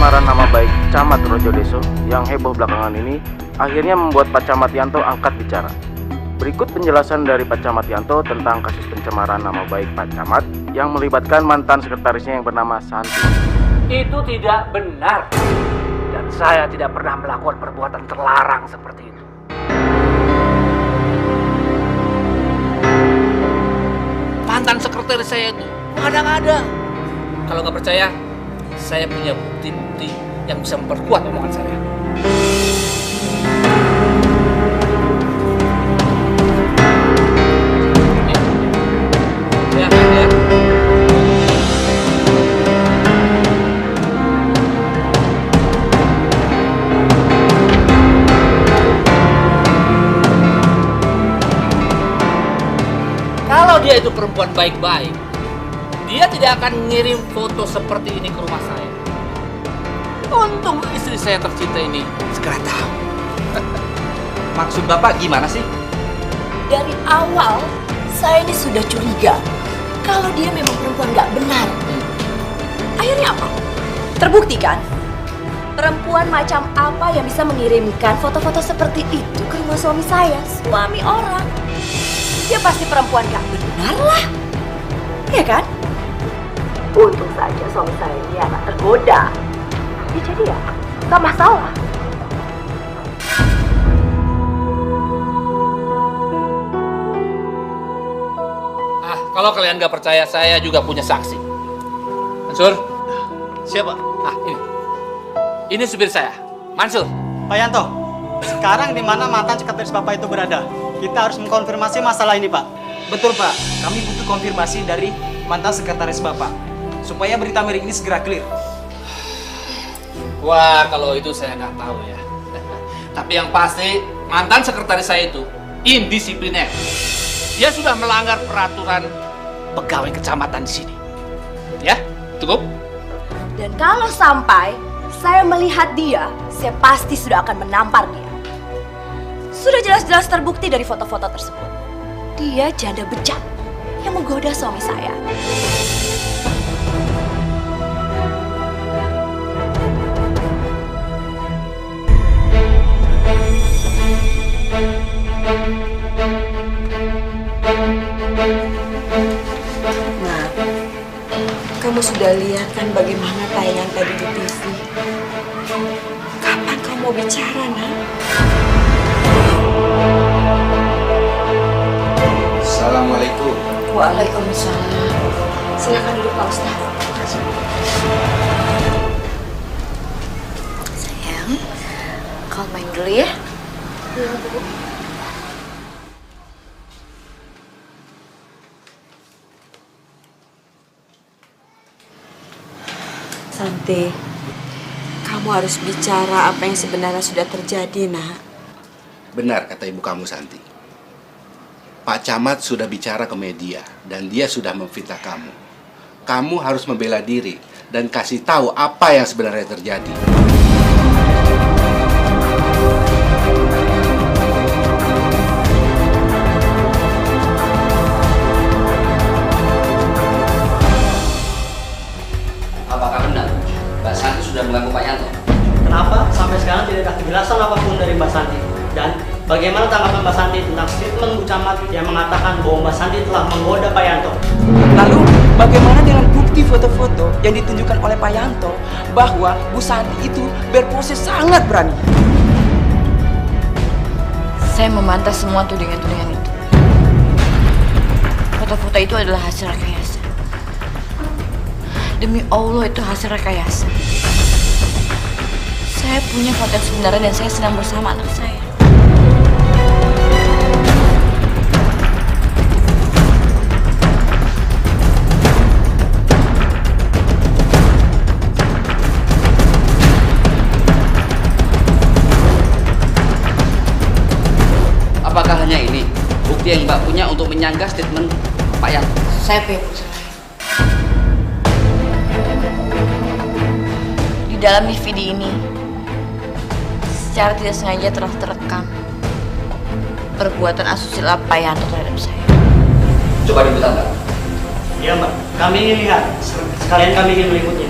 pencemaran nama baik Camat Rojodeso yang heboh belakangan ini akhirnya membuat Pak Camat Yanto angkat bicara. Berikut penjelasan dari Pak Camat Yanto tentang kasus pencemaran nama baik Pak Camat yang melibatkan mantan sekretarisnya yang bernama Santi. Itu tidak benar. Dan saya tidak pernah melakukan perbuatan terlarang seperti itu. Mantan sekretaris saya itu mengada-ngada. Kalau nggak percaya, saya punya bukti-bukti yang bisa memperkuat omongan saya. Ya. Kalau dia itu perempuan baik-baik, dia tidak akan ngirim foto seperti ini ke rumah saya. Untung istri saya tercinta ini segera tahu. Maksud Bapak gimana sih? Dari awal, saya ini sudah curiga kalau dia memang perempuan nggak benar. Akhirnya apa? Terbukti kan? Perempuan macam apa yang bisa mengirimkan foto-foto seperti itu ke rumah suami saya, suami orang? Dia pasti perempuan nggak benar lah, ya kan? Untung saja suami saya ini anak tergoda. Jadi ya, nggak masalah. Kalau kalian nggak percaya, saya juga punya saksi. Mansur, Siapa? ini supir saya, Mansur. Pak Yanto, sekarang di mana mantan sekretaris Bapak itu berada? Kita harus mengkonfirmasi masalah ini, Pak. Betul Pak, kami butuh konfirmasi dari mantan sekretaris Bapak supaya berita miring ini segera clear. Wah, kalau itu saya nggak tahu ya. Tapi yang pasti, mantan sekretaris saya itu indisipliner. Dia sudah melanggar peraturan pegawai kecamatan di sini. Ya, cukup? Dan kalau sampai saya melihat dia, saya pasti sudah akan menampar dia. Sudah jelas-jelas terbukti dari foto-foto tersebut. Dia janda bejat yang menggoda suami saya. Nah, kamu sudah lihat kan bagaimana tayangan tadi di TV? Kapan kamu mau bicara, Nak? Assalamualaikum. Waalaikumsalam. Silakan duduk, Pak Ustadz. Terima kasih. Sayang, kau main dulu ya. Iya, Bu. Santi, kamu harus bicara apa yang sebenarnya sudah terjadi, Nak. Benar kata ibu kamu, Santi. Pak Camat sudah bicara ke media dan dia sudah memfitnah kamu. Kamu harus membela diri dan kasih tahu apa yang sebenarnya terjadi. Apakah benar Mbak Santi sudah mengganggu Pak Yanto? Kenapa sampai sekarang tidak ada kejelasan apapun dari Mbak Santi? Dan bagaimana tanggapan Mbak Santi tentang statement Bu Camat yang mengatakan bahwa Mbak Santi telah menggoda Pak Yanto? Lalu bagaimana dengan bukti foto-foto yang ditunjukkan oleh Pak Yanto bahwa Bu Santi itu berpose sangat berani? Saya membantah semua tudingan-tudingan itu. Foto-foto itu adalah hasil rekayasa. Demi Allah itu hasil rekayasa. Saya punya foto yang sebenarnya dan saya sedang bersama anak saya. Apakah hanya ini bukti yang Mbak punya untuk menyanggah statement Pak Yanto? Saya punya bukti lain. Di dalam DVD ini, secara tidak sengaja telah terekam perbuatan asusila Pak Yanto terhadap saya. Coba diputar, Mbak. Iya, Mbak. Kami ingin lihat. Sekalian kami ingin meliputnya.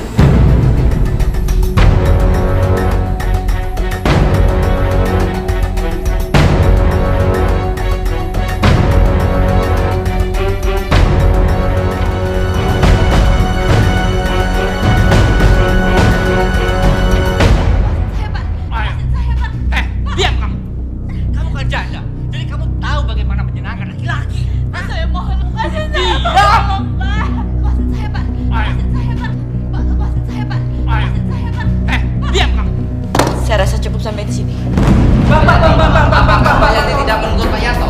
sampai di sini. Pak Yanti tidak menegur Pak Yanto.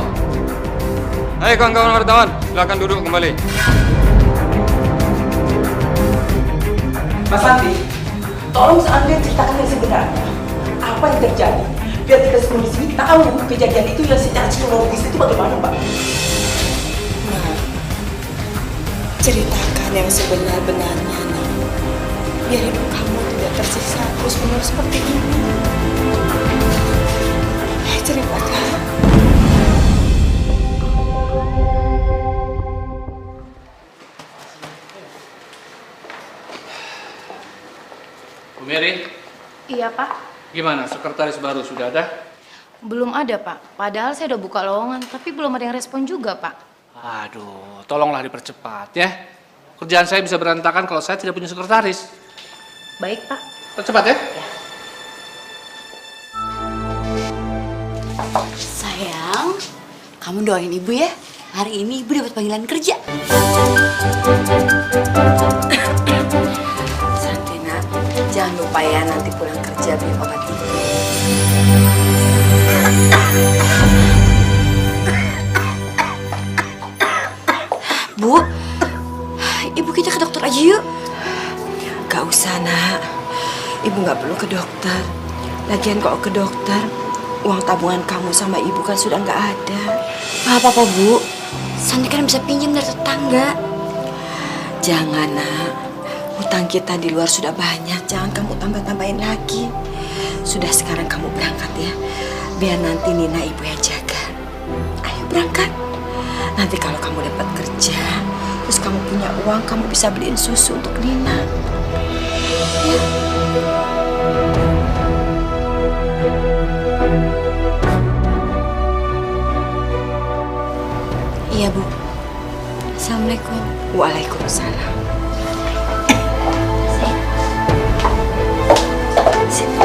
Hai kawan-kawan wartawan, silakan duduk kembali. Mas Santi, tolong Anda ceritakan yang sebenarnya. Apa yang terjadi? Biar kita semua di sini tahu kejadian itu yang secara psikologis itu bagaimana, Mbak? Nah, ceritakan yang sebenar-benarnya, Nak. Biar hidup kamu tidak tersiksa terus-menerus seperti ini. Ceritakan. Bu Mary, Iya, Pak. gimana? Sekretaris baru sudah ada? Belum ada, Pak. Padahal saya udah buka lowongan, tapi belum ada yang respon juga, Pak. Aduh, tolonglah dipercepat ya. Kerjaan saya bisa berantakan kalau saya tidak punya sekretaris. Baik, Pak. Percepat ya. Sayang, kamu doain ibu ya. Hari ini ibu dapat panggilan kerja. Santai, Nak. Jangan lupa ya nanti pulang kerja beli obat ibu. Bu, ibu kita ke dokter aja yuk. Gak usah, Nak. Ibu gak perlu ke dokter. Lagian kalau ke dokter, uang tabungan kamu sama ibu kan sudah gak ada. Apa-apa, Bu. Santi kan bisa pinjam dari tetangga. Jangan, Nak. Hutang kita di luar sudah banyak. Jangan kamu tambah-tambahin lagi. Sudah, sekarang kamu berangkat ya. Biar nanti Nina ibu yang jaga. Ayo berangkat. Nanti kalau kamu dapat kerja, terus kamu punya uang, kamu bisa beliin susu untuk Nina. Ya. Iya, Bu. Assalamualaikum. Waalaikumsalam. Sini.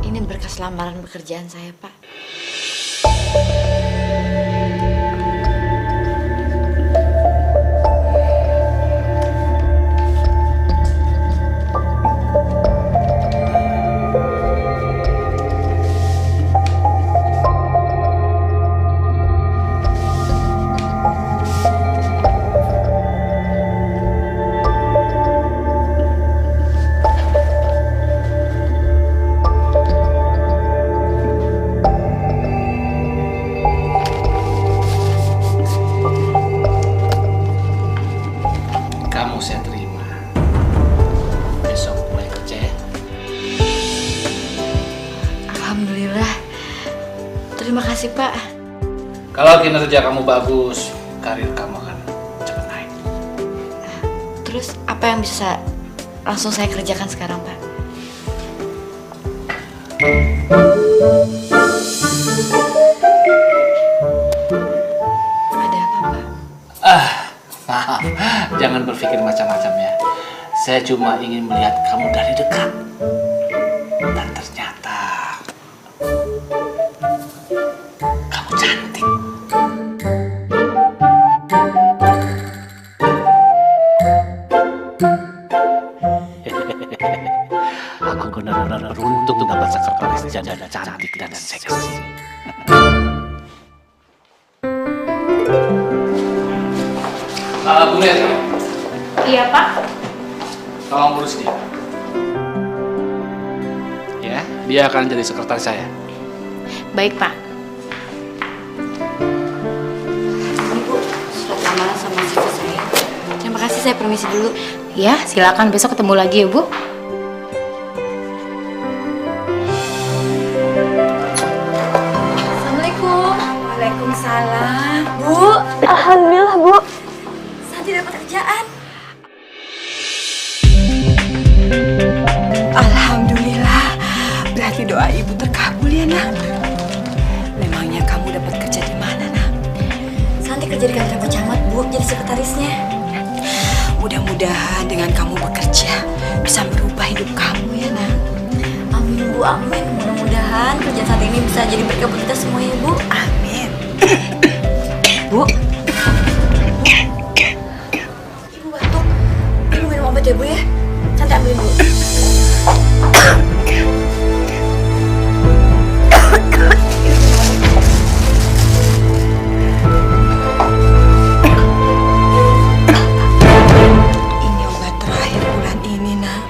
Ini berkas lamaran pekerjaan saya, Pak. Kamu saya terima. Besok mulai kerja ya. Alhamdulillah. Terima kasih, Pak. Kalau kinerja kamu bagus, karir kamu akan cepat naik. Terus apa yang bisa langsung saya kerjakan sekarang, Pak? Ada apa, Pak? Maaf, jangan berpikir macam-macam ya. Saya cuma ingin melihat kamu dari dekat. Dan ternyata kamu cantik. Aku benar-benar beruntung mendapat sekretaris janda cantik dan seksi. Bu Mary, Iya, Pak. tolong urus dia. Ya, dia akan jadi sekretaris saya. Baik, Pak. Ini, Bu, surat lamaran sama CV saya. Terima kasih, saya permisi dulu. Ya, silakan besok ketemu lagi ya, Bu. Assalamualaikum. Waalaikumsalam. Bu, alhamdulillah, Bu. Santi dapat kerjaan. Alhamdulillah. Berarti doa ibu terkabul ya, Nak. Memangnya kamu dapat kerja di mana, Nak? Santi kerja di kantor Pak Camat, Bu, jadi sekretarisnya. Mudah-mudahan dengan kamu bekerja bisa merubah hidup kamu ya, Nak. Amin, Bu, amin. Mudah-mudahan kerja saat ini bisa jadi berkah buat kita semua ya, Bu. Amin. Bu. Ibu batuk. Ibu minum obat ya, Bu ya. Santi ambil dulu. Ini obat terakhir bulan ini, nak.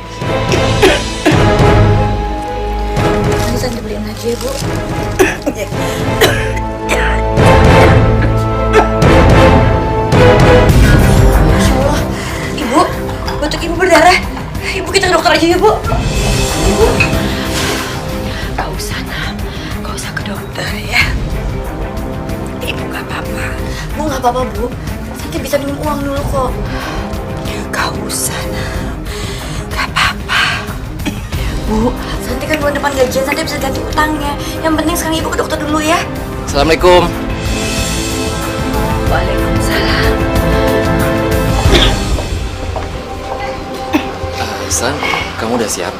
Nanti Santi beliin lagi ya, Bu. Masya Allah, Ibu, batuk Ibu berdarah. Ibu kita ke dokter aja ya, Bu. Ibu. Gak usah, nak. Gak usah ke dokter ya. Ibu gak apa-apa. Bu, nggak apa-apa, Bu. Santi bisa minum uang dulu kok. Gak usah, nak. Gak apa-apa. Bu, Santi kan bulan depan gajian, Santi bisa ganti utangnya. Yang penting sekarang Ibu ke dokter dulu ya. Assalamualaikum. Waalaikumsalam. San, kamu udah siap?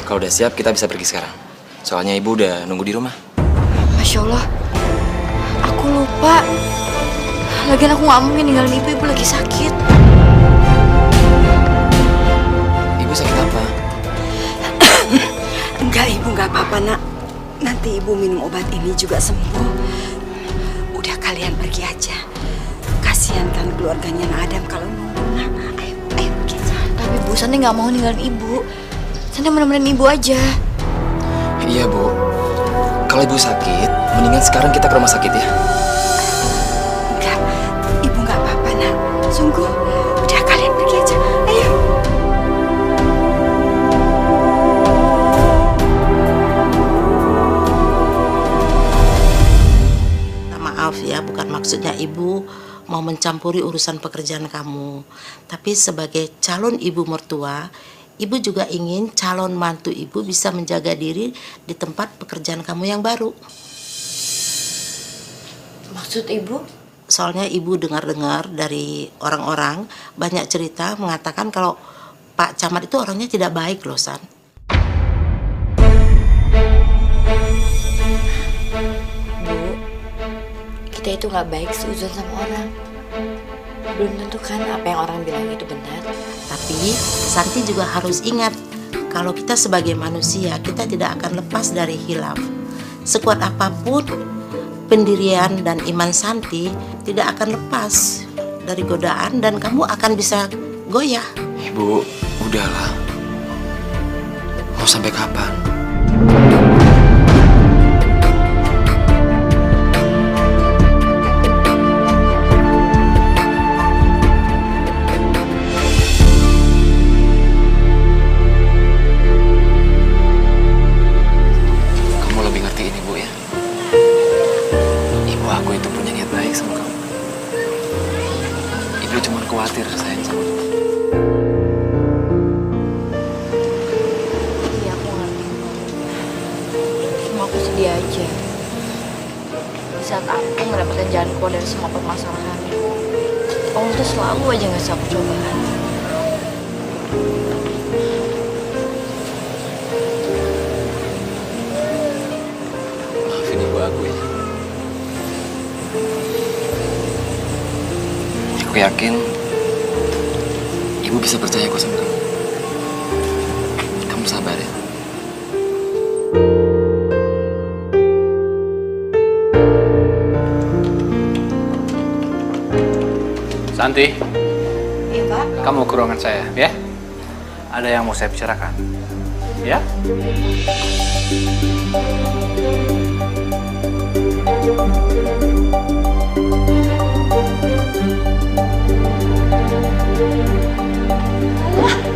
Kalau udah siap, kita bisa pergi sekarang. Soalnya ibu udah nunggu di rumah. Masya Allah, aku lupa. Lagian aku nggak mungkin ninggalin ibu, ibu lagi sakit. Ibu sakit apa? Enggak, ibu nggak apa-apa, nak. Nanti ibu minum obat ini juga sembuh. Udah kalian pergi aja. Kasihan kan keluarganya Adam kalau nunggu. Nah, ayo pergi aja. Tapi Bu, Santi nggak mau ninggalin ibu. Santi mau nemenin ibu aja. Iya, Bu. Kalau ibu sakit, mendingan sekarang kita ke rumah sakit ya. Enggak, ibu nggak apa-apa, nak. Sungguh, udah kalian pergi aja. Ayo. Maaf ya, bukan maksudnya ibu mau mencampuri urusan pekerjaan kamu. Tapi sebagai calon ibu mertua, ibu juga ingin calon mantu ibu bisa menjaga diri di tempat pekerjaan kamu yang baru. Maksud ibu? Soalnya ibu dengar-dengar dari orang-orang banyak cerita mengatakan kalau Pak Camat itu orangnya tidak baik loh, San. Kita itu nggak baik seuzon sama orang. Belum tentu kan apa yang orang bilang itu benar. Tapi Santi juga harus ingat kalau kita sebagai manusia kita tidak akan lepas dari hilaf. Sekuat apapun pendirian dan iman Santi tidak akan lepas dari godaan dan kamu akan bisa goyah. Ibu, udahlah. Mau sampai kapan? Khawatir sayang sama kamu. Iya, aku ngerti. Cuma aku sedih aja. Di saat aku mendapatkan jalan keluar dari semua permasalahan, Allah tuh selalu aja ngasih aku cobaan. Maafin ibu aku ya. Aku yakin ibu bisa percaya kok sama kamu. Kamu sabar ya. Santi. Iya, Pak. Kamu ke ruangan saya, ya. Ada yang mau saya bicarakan. Ya?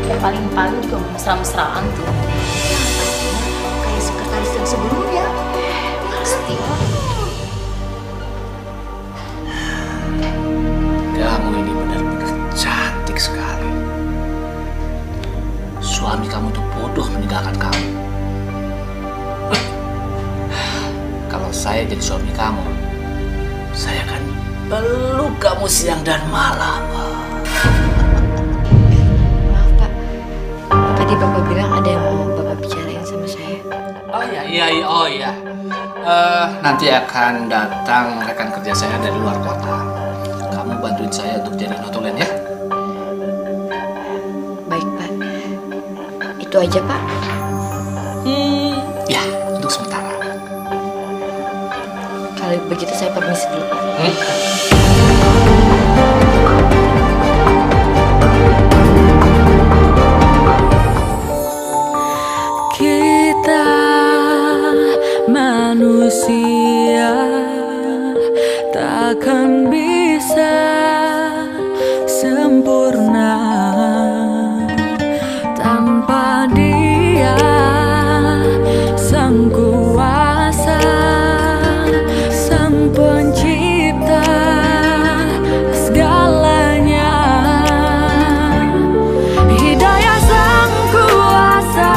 Kayak paling-paling juga mesra-mesraan tuh. Kayak sekretaris yang sebelumnya. Pasti. Kamu ini benar-benar cantik sekali. Suami kamu tuh bodoh meninggalkan kamu. Kalau saya jadi suami kamu, saya akan peluk kamu siang dan malam. Maaf, Pak. Tadi Bapak bilang ada yang mau Bapak bicarain sama saya. Oh iya. Nanti akan datang rekan kerja saya dari luar kota. Kamu bantuin saya untuk jadi notulen ya. Baik, Pak. Itu aja, Pak. Ya, untuk sementara. Kalau begitu saya permisi dulu, Pak. Kita manusia takkan bisa sempurna tanpa Dia, Sang Kuasa, Sang Pencipta segalanya. Hidayah Sang Kuasa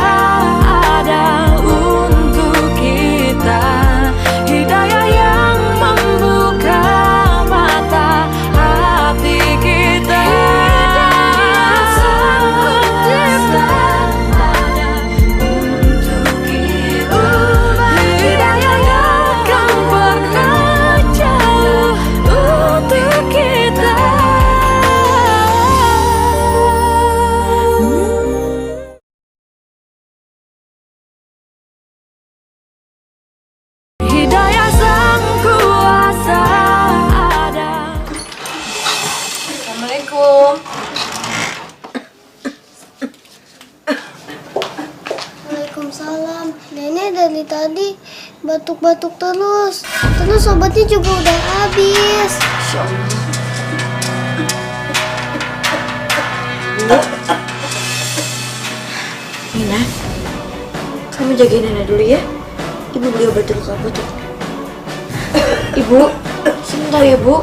ada untuk kita, hidayah yang membuka mata hati kita. Hidayah Sang Pencipta ada untuk kita, hidayah yang akan pernah jauh untuk kita. Hidayah Sang Kuasa ada. Assalamualaikum. Waalaikumsalam. Nenek dari tadi batuk-batuk terus. Terus obatnya juga udah habis. Insya Allah. Nina, kamu jagain Nenek dulu ya. Ibu beli obat dulu ke apotek. Ibu, sebentar ya, Bu.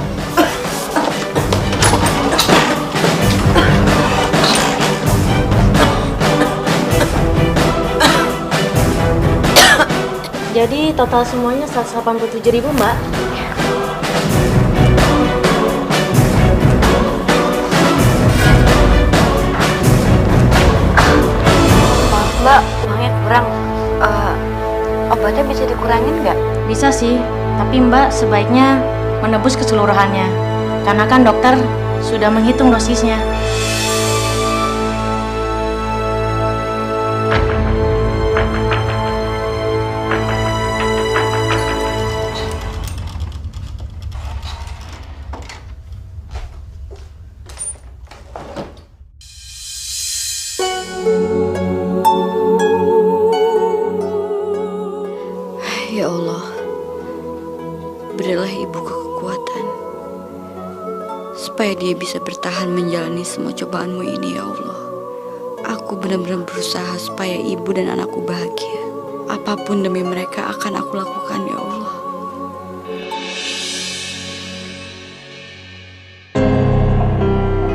Jadi total semuanya 187.000, Mbak. Maaf, Mbak, uangnya kurang. Obatnya bisa dikurangin nggak? Bisa sih, tapi Mbak sebaiknya menebus keseluruhannya. Karena kan dokter sudah menghitung dosisnya. Ya Allah, berilah ibuku kekuatan supaya dia bisa bertahan menjalani semua cobaanmu ini, ya Allah. Aku benar-benar berusaha supaya ibu dan anakku bahagia. Apapun demi mereka akan aku lakukan, ya Allah.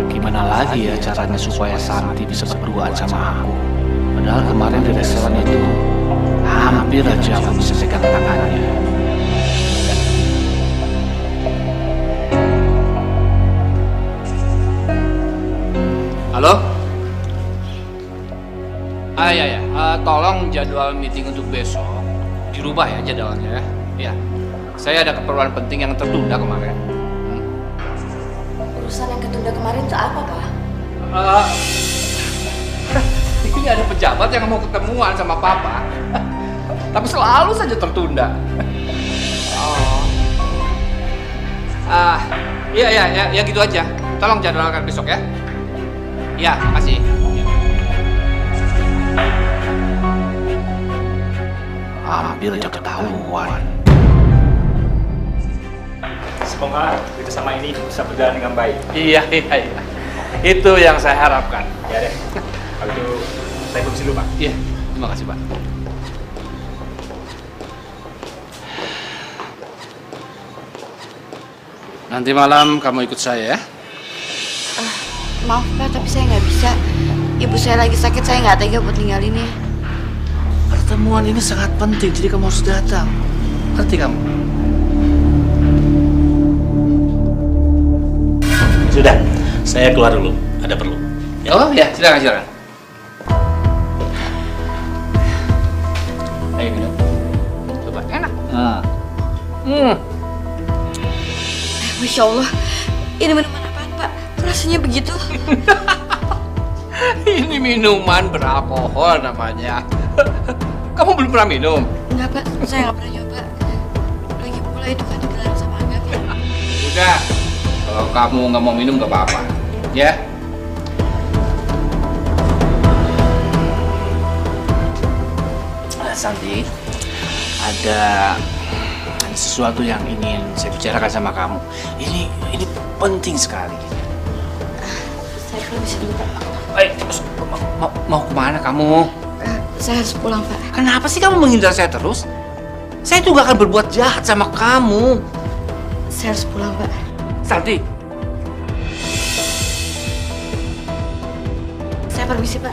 Gimana lagi ya caranya supaya Santi bisa berduaan sama aku? Padahal kemarin di restoran itu hampir aja aku bisa pegang tangannya. Halo? Ya. Tolong jadwal meeting untuk besok dirubah ya jadwalnya ya. Ya. Saya ada keperluan penting yang tertunda kemarin. Urusan yang ketunda kemarin itu apa, Pak? Ini ada pejabat yang mau ketemuan sama Papa. Tapi selalu saja tertunda. Iya, gitu aja. Tolong jadwalkan besok ya. Iya, makasih. Hampir aja ketahuan. Semoga kerjasama ini bisa berjalan dengan baik. Iya. Itu yang saya harapkan. Ya deh. Kalau itu saya permisi dulu, Pak. Iya, terima kasih, Pak. Nanti malam kamu ikut saya ya. Maaf, Pak, tapi saya nggak bisa. Ibu saya lagi sakit, saya nggak tega buat ninggalinnya. Pertemuan ini sangat penting, jadi kamu harus datang. Ngerti kamu? Sudah, saya keluar dulu. Ada perlu. Ya. Oh ya, silakan. Ayo minum. Coba, enak. Masya Allah, ini minuman apaan, Pak? Rasanya begitu. Ini minuman beralkohol namanya. Kamu belum pernah minum? Enggak, Pak. Saya nggak pernah nyoba. Lagi pula itu kan dilarang sama agama. Udah, kalau kamu nggak mau minum nggak apa-apa, ya. Santi, ada sesuatu yang ingin saya bicarakan sama kamu. Ini penting sekali. Saya permisi dulu, Pak. Mau kemana kamu? Saya harus pulang, Pak. Kenapa sih kamu menghindar saya terus? Saya tuh gak akan berbuat jahat sama kamu. Saya harus pulang, Pak. Santi. Saya permisi, Pak.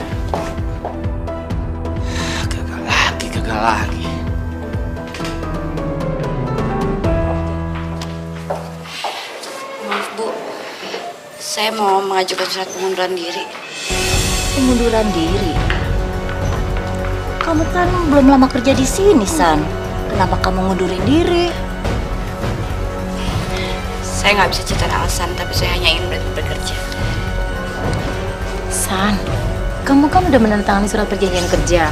Gagal lagi. Maaf, Bu. Saya mau mengajukan surat pengunduran diri. Pengunduran diri? Kamu kan belum lama kerja di sini, San. Kenapa kamu ngundurin diri? Saya nggak bisa cerita alasan, tapi saya hanya ingin berhenti bekerja. San, kamu kan udah menandatangani surat perjanjian kerja.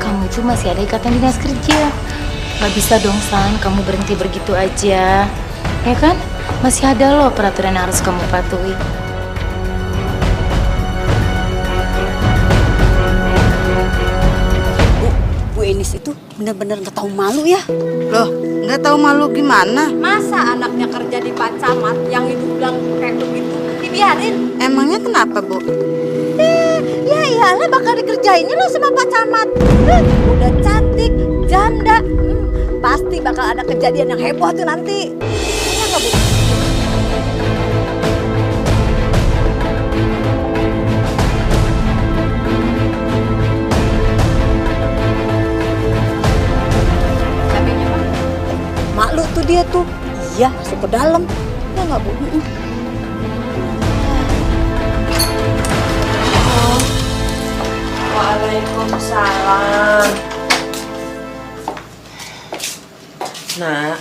Kamu itu masih ada ikatan dinas kerja. Gak bisa dong, San, kamu berhenti begitu aja. Ya kan? Masih ada loh peraturan yang harus kamu patuhi. Bu Enis itu benar-benar nggak tahu malu ya. Loh, nggak tahu malu gimana? Masa anaknya kerja di Pak Camat yang itu bilang kayak begitu dibiarin? Emangnya kenapa, Bu? Ya iyalah bakal dikerjainnya loh sama Pak Camat. Udah cantik, janda, pasti bakal ada kejadian yang heboh tuh nanti. Iya nggak, Bu? Malu tuh dia tuh. Iya, masuk ke dalam. Ya nggak, Bu? Waalaikumsalam. Nak,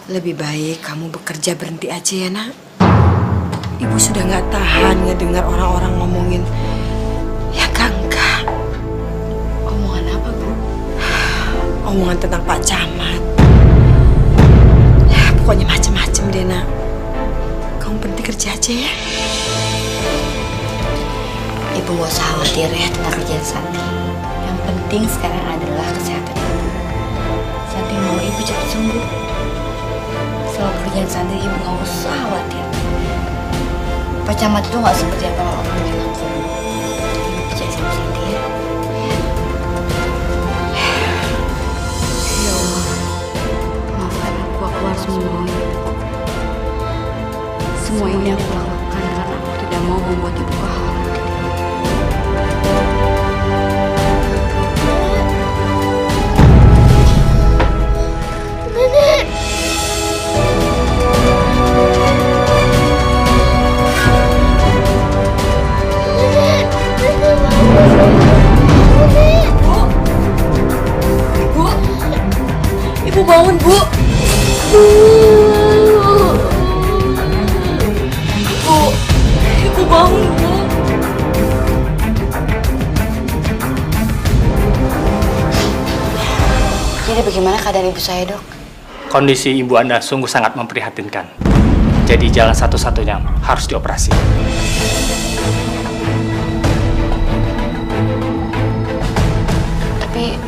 lebih baik kamu bekerja berhenti aja ya, Nak. Ibu sudah nggak tahan ngedengar orang-orang ngomongin. Ya enggak. Omongan apa, Bu? Omongan tentang Pak Camat. Ya, pokoknya macem-macem deh, Nak. Kamu berhenti kerja aja ya. Ibu gak usah khawatir ya tentang kerjaan Santi. Yang penting sekarang adalah kesehatan ibu. Santi mau ibu cepat sembuh. Soal kerjaan Santi ibu gak usah khawatir. Pak Camat itu gak seperti apa orang bilang kok. Ibu percaya sama Santi ya. Ya Allah, maafkan aku harus memohon. Semua ini aku lakukan karena aku tidak mau membuat ibu khawatir. Ibu bangun, Bu. Ibu bangun, Bu. Jadi bagaimana keadaan ibu saya, Dok? Kondisi ibu Anda sungguh sangat memprihatinkan. Jadi jalan satu-satunya harus dioperasi. Tapi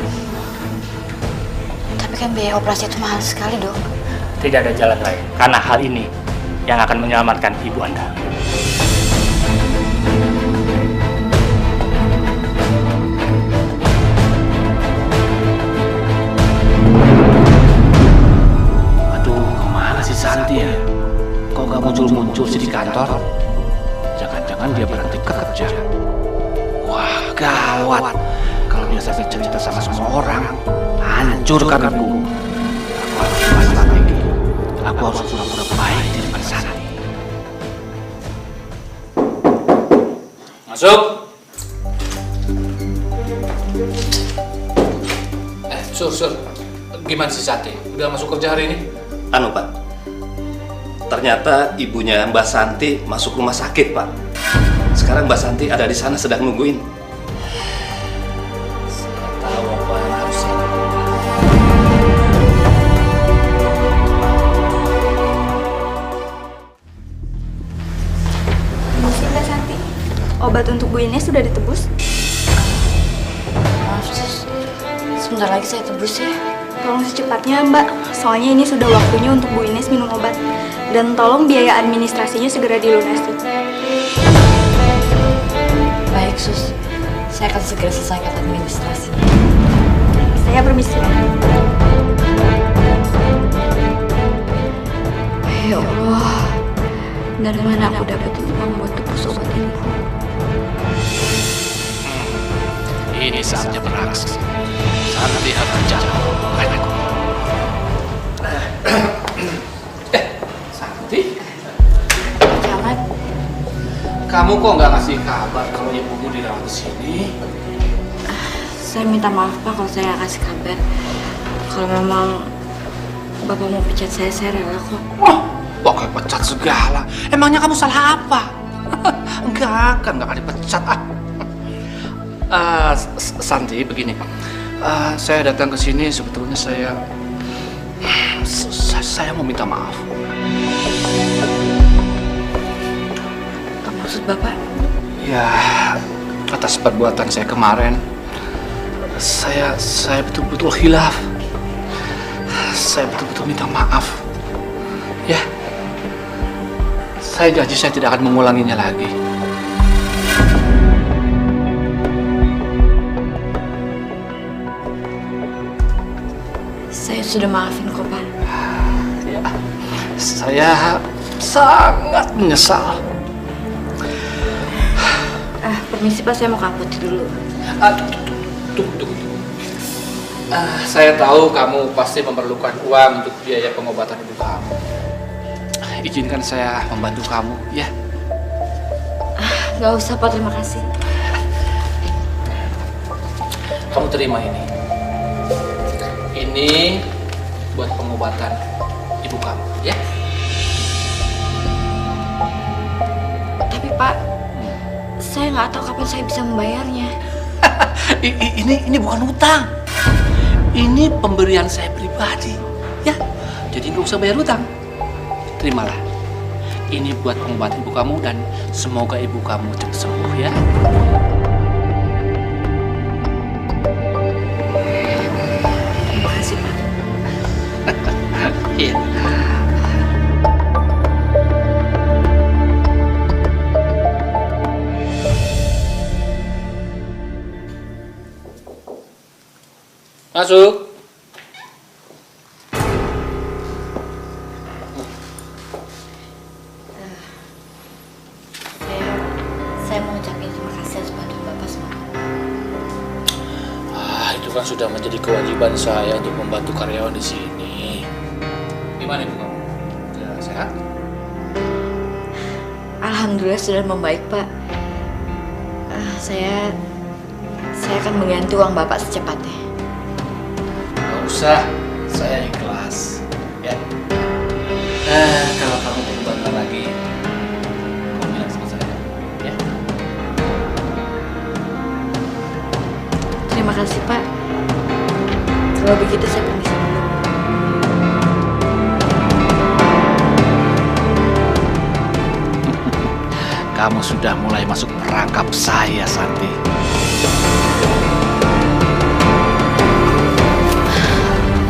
kan biaya operasi itu mahal sekali, Dok. Tidak ada jalan lain, karena hal ini yang akan menyelamatkan ibu Anda. Aduh, kemana sih Santi ya? Kok gak muncul-muncul sih di kantor? Jangan-jangan dia berhenti kerja. Wah, gawat. Kalau dia sampai cerita sama semua orang, hancur karirku. Aku harus gimana lagi? Aku harus pura-pura baik di depan Santi. Masuk. Sur. Gimana sih Santi? Udah masuk kerja hari ini? Anu, Pak. Ternyata ibunya Mbak Santi masuk rumah sakit, Pak. Sekarang Mbak Santi ada di sana sedang nungguin. Saya tahu apa yang harus saya lakukan. Mbak Santi, obat untuk Bu Ines sudah ditebus? Maaf, Sus. Sebentar lagi saya tebus ya. Tolong secepatnya, Mbak. Soalnya ini sudah waktunya untuk Bu Ines minum obat. Dan tolong biaya administrasinya segera dilunasi. Baik, Sus. Saya akan segera selesaikan administrasinya. Saya permisi. Ya Allah, dari mana aku dapat uang buat tebus obat ini? Ini saatnya beraksi. Santi harus jatuh. Padaku. Santi? Camat. Kamu kok nggak ngasih kabar kalau ibumu dirawat di sini? Saya minta maaf Pak kalau saya nggak kasih kabar. Kalau memang Bapak mau pecat saya rela kok. Wah, pakai pecat segala. Emangnya kamu salah apa? Enggak akan dipecat. Santi, begini. Saya datang ke sini sebetulnya saya mau minta maaf. Apa maksud Bapak? Ya, atas perbuatan saya kemarin, saya betul-betul khilaf. Saya betul-betul minta maaf. Ya, saya janji saya tidak akan mengulanginya lagi. Saya sudah maafin kok Pak. Ya, saya sangat menyesal. Permisi Pak, saya mau ke apotek dulu. Tunggu. Saya tahu kamu pasti memerlukan uang untuk biaya pengobatan ibu kamu. Izinkan saya membantu kamu, ya? Gak usah Pak, terima kasih. Kamu terima ini. Ini buat pengobatan ibu kamu, ya? Tapi Pak, saya nggak tahu kapan saya bisa membayarnya. Ini bukan hutang. Ini pemberian saya pribadi, ya. Jadi nggak usah bayar hutang. Terimalah. Ini buat pengobatan ibu kamu dan semoga ibu kamu cepat sembuh, ya. Terima kasih Pak. Iya. Masuk. Saya mau ucapin terima kasih atas bantuan Bapak semalam. Itu kan sudah menjadi kewajiban saya untuk membantu karyawan di sini. Gimana ibu kamu? Sudah sehat? Alhamdulillah sudah membaik Pak. Saya akan mengganti uang Bapak secepatnya. Gak usah, saya ikhlas. Ya. Kalau kamu perlu bantuan lagi, kamu bilang sama saya. Ya. Terima kasih Pak. Kalau begitu saya permisi dulu. Kamu sudah mulai masuk perangkap saya, Santi.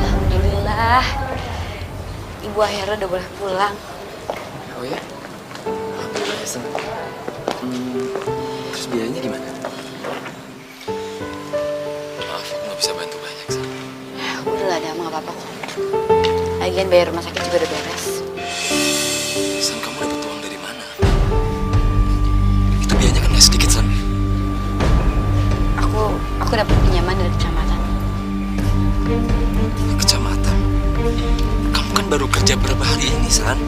Alhamdulillah, Ibu akhirnya udah boleh pulang. Oh ya? Alhamdulillah ya, Sen. Terus biayanya gimana? Maaf, aku nggak bisa bantu banyak, Sen. Udah lah, nggak apa-apa kok. Lagian bayar rumah sakit juga udah beres. Sen, kamu dapat uang dari mana? Itu biayanya kan nggak sedikit, Sen. Aku dapat pinjaman dari kecamatan. Kecamatan? Kamu kan baru kerja berapa hari ini, San?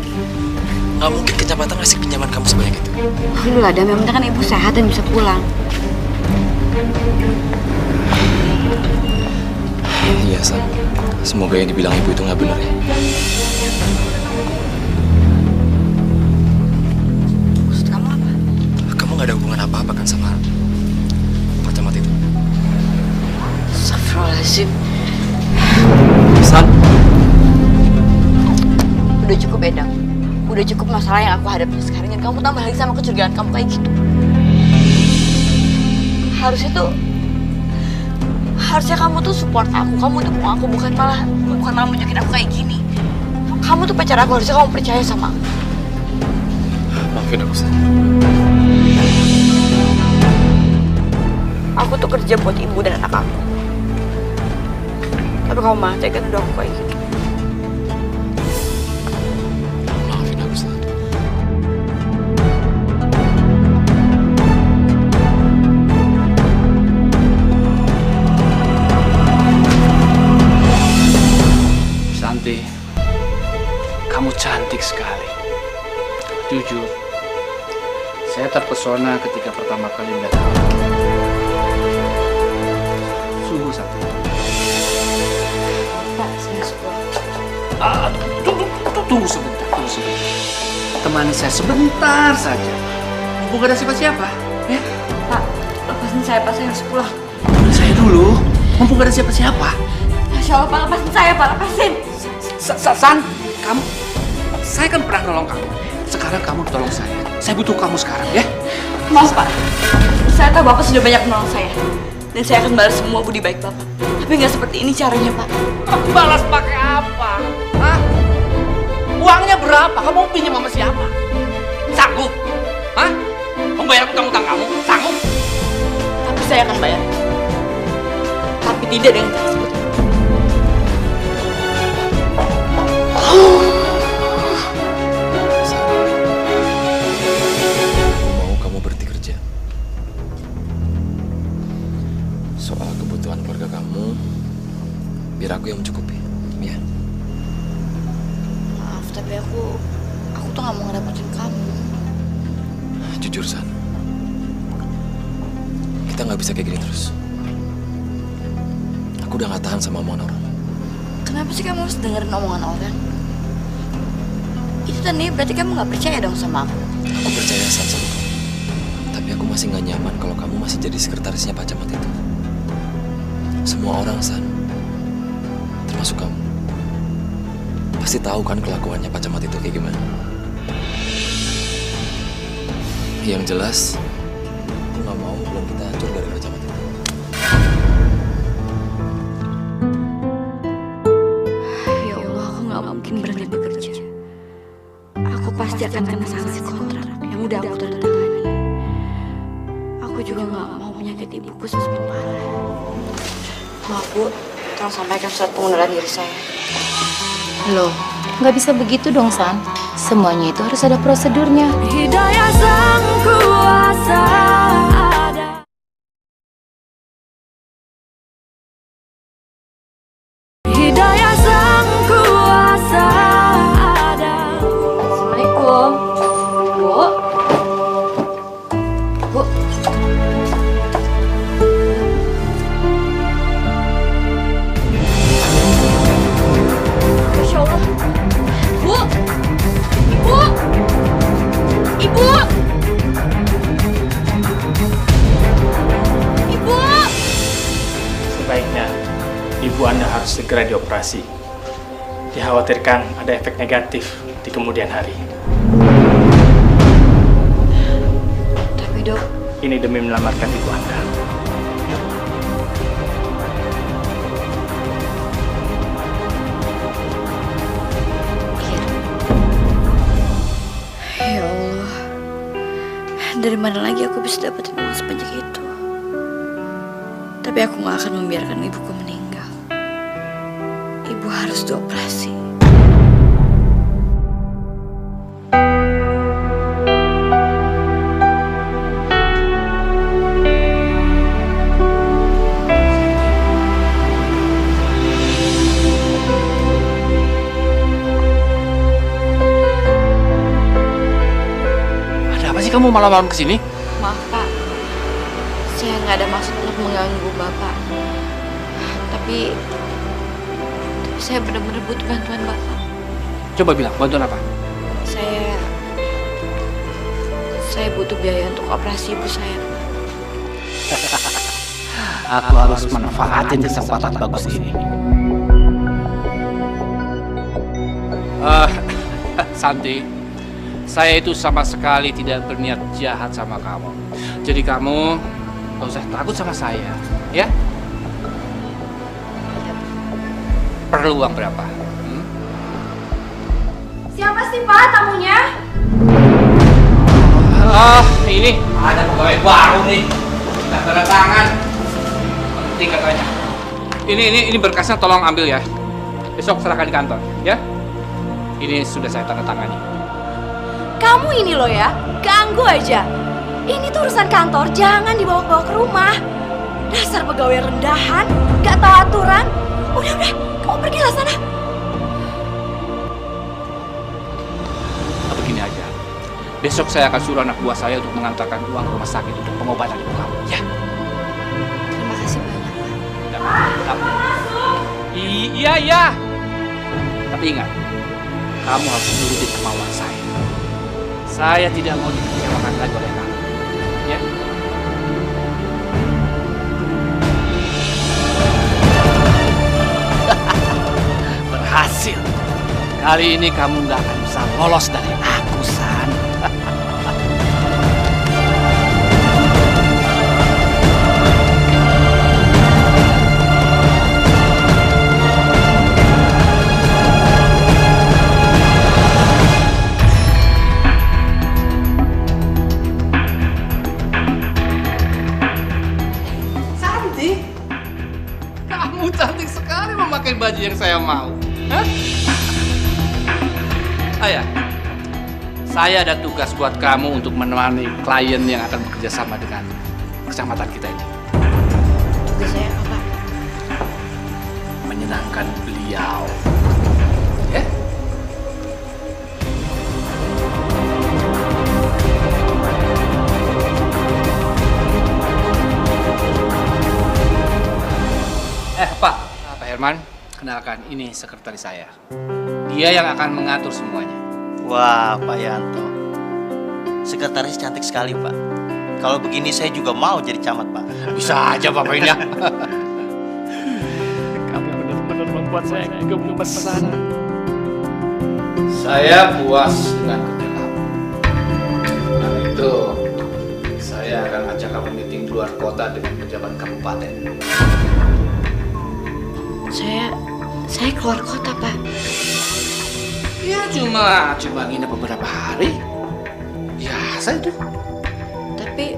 Nggak mungkin kecamatan ngasih pinjaman kamu sebanyak itu. Udah lah, yang penting kan Ibu sehat dan bisa pulang. Iya, San. Semoga yang dibilang ibu itu nggak benar ya. Maksud kamu apa? Kamu nggak ada hubungan apa-apa kan sama Pak Camat itu? Astagfirullahaladzim. San. Udah cukup Endang. Udah cukup masalah yang aku hadapi sekarang. Dan kamu tambah lagi sama kecurigaan kamu kayak gitu. Harusnya kamu tuh support aku. Kamu dukung aku, bukan malah nunjukin aku kayak gini. Kamu tuh pacar aku, harusnya kamu percaya sama aku. Maafin aku, San. Aku tuh kerja buat ibu dan anak aku. Tapi kamu malah tega nuduh aku kayak gitu. Maafin aku, San. Santi, kamu cantik sekali. Jujur, saya terpesona ketika pertama kali melihat kamu. Sungguh, Santi. Pak, saya suka. Tunggu sebentar. Temani saya sebentar saja. Mumpung gak ada siapa-siapa, ya? Pak, lepasin saya, Pak. Saya harus pulang. Saya dulu. Mumpung gak ada siapa-siapa. Masya Allah, Pak. Lepasin saya, Pak. Lepasin. San, kamu... Saya kan pernah nolong kamu. Sekarang kamu tolong saya. Saya butuh kamu sekarang, ya? Maaf, Pak. Saya tahu Bapak sudah banyak menolong saya. Dan saya akan balas semua budi baik Bapak. Tapi nggak seperti ini caranya, Pak. Balas pakai apa? Hah? Uangnya berapa? Kamu mau pinjam sama siapa? Sanggup? Hah? Membayar utang-utang kamu? Sanggup? Tapi saya akan bayar. Tapi tidak dengan cara seperti itu. Aku mau kamu berhenti kerja. Soal kebutuhan keluarga kamu, biar aku yang mencukupi, ya. Maaf, tapi aku tuh nggak mau ngerepotin kamu. Jujur, San. Kita nggak bisa kayak gini terus. Aku udah nggak tahan sama omongan orang. Kenapa sih kamu harus dengerin omongan orang? Itu tadi berarti kamu nggak percaya dong sama aku. Aku percaya, San, sama kamu. Tapi aku masih nggak nyaman kalau kamu masih jadi sekretarisnya Pak Camat itu. Semua orang, San, termasuk kamu, pasti tahu kan kelakuannya Pak Camat itu kayak gimana. Yang jelas, aku nggak mau belum kita hancur dari Pak Camat itu. Ya Allah, aku nggak mungkin berhenti bekerja. Aku pasti akan kena sanksi kontrak yang udah aku tanda tangani. Aku juga nggak mau menyakiti ibuku semakin parah. Maaf Bu, tolong sampaikan surat pengunduran diri saya. Loh, nggak bisa begitu dong, San. Semuanya itu harus ada prosedurnya. Hidayah sang kuasa ada. Hidayah sang kuasa ada. Assalamualaikum. Bu. Bu. Masya Allah. Bu. Ibu. Ibu. Ibu. Sebaiknya ibu Anda harus segera dioperasi. Dikhawatirkan ada efek negatif di kemudian hari. Tapi Dok, Ini demi menyelamatkan ibu Anda. ya Allah. Dari mana lagi aku bisa dapetin uang sebanyak itu? Tapi aku gak akan membiarkan ibuku meninggal. Ibu harus dioperasi. Ada apa sih kamu malam-malam kesini? Maaf Pak, saya nggak ada maksud untuk mengganggu Bapak. Tapi saya benar-benar butuh bantuan Bapak. Coba bilang, bantuan apa? Saya butuh biaya untuk operasi ibu saya. Aku harus manfaatin kesempatan bagus ini. Santi, saya itu sama sekali tidak berniat jahat sama kamu. Jadi kamu gak usah takut sama saya, ya? Perlu uang berapa? Siapa sih Pak tamunya? Ini ada pegawai baru nih. Kita tanda tangan. Penting katanya. Ini berkasnya tolong ambil ya. Besok serahkan di kantor, ya? Ini sudah saya tanda tangani. Kamu ini loh ya, ganggu aja. Ini tuh urusan kantor, jangan dibawa-bawa ke rumah. Dasar pegawai rendahan, gak tahu aturan. Udah, kamu pergilah sana. Begini aja. Besok saya akan suruh anak buah saya untuk mengantarkan uang ke rumah sakit untuk pengobatan ibu kamu, ya? Terima kasih banyak, Pak. Iya. Tapi ingat, kamu harus nurutin kemauan saya. Saya tidak mau dikecewakan lagi oleh kamu, ya? Berhasil. Kali ini kamu nggak akan bisa lolos dari aku, San. Santi, kamu cantik sekali memakai baju yang saya mau. Hah? Ayah, saya ada tugas buat kamu untuk menemani klien yang akan bekerja sama dengan kecamatan kita ini. Tugas saya apa, Pak? Menyenangkan beliau. Ya? Pak Herman, kenalkan, ini sekretaris saya. Dia yang akan mengatur semuanya. Wah, Pak Yanto. Sekretaris cantik sekali, Pak. Kalau begini saya juga mau jadi camat, Pak. Bisa aja, Bapak ini. Kamu benar-benar membuat saya gemesan. Saya puas dengan kerja kamu. Karena itu, saya akan ajak kamu meeting di luar kota dengan pejabat kabupaten. Saya keluar kota, Pak. Ya cuma nginep beberapa hari. Biasa itu. Tapi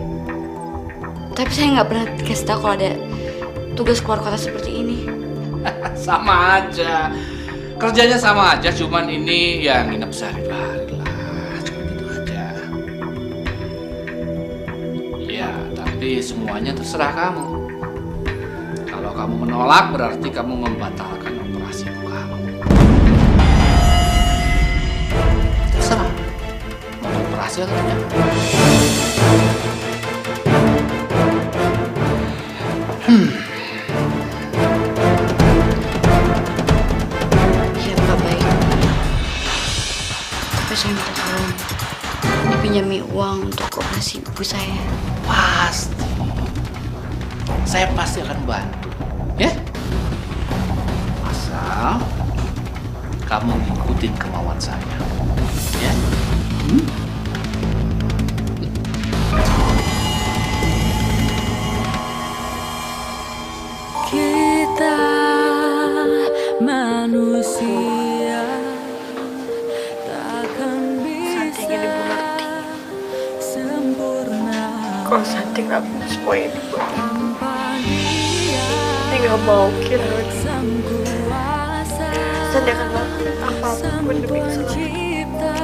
saya nggak pernah dikasih tahu kalau ada tugas keluar kota seperti ini. Sama aja. Kerjanya sama aja, cuman ini ya nginep sehari dua hari lah. Cuma gitu aja. Ya, tapi semuanya terserah kamu. Kalau kamu menolak, berarti kamu membatalkan operasi ibu kamu. Terserah. Mau operasi atau tidak. Iya, Pak, baik. Tapi saya minta tolong dipinjami uang untuk operasi ibu saya. Pasti. Saya pasti akan bantu. Ya? Asal kamu ikutin kemauan saya. Ya? Kita manusia takkan bisa sempurna. Kok Santi gak punya semua ini buat aku? Dia gak mau kehilangan Santi akan melakukan apapun demi keselamatan.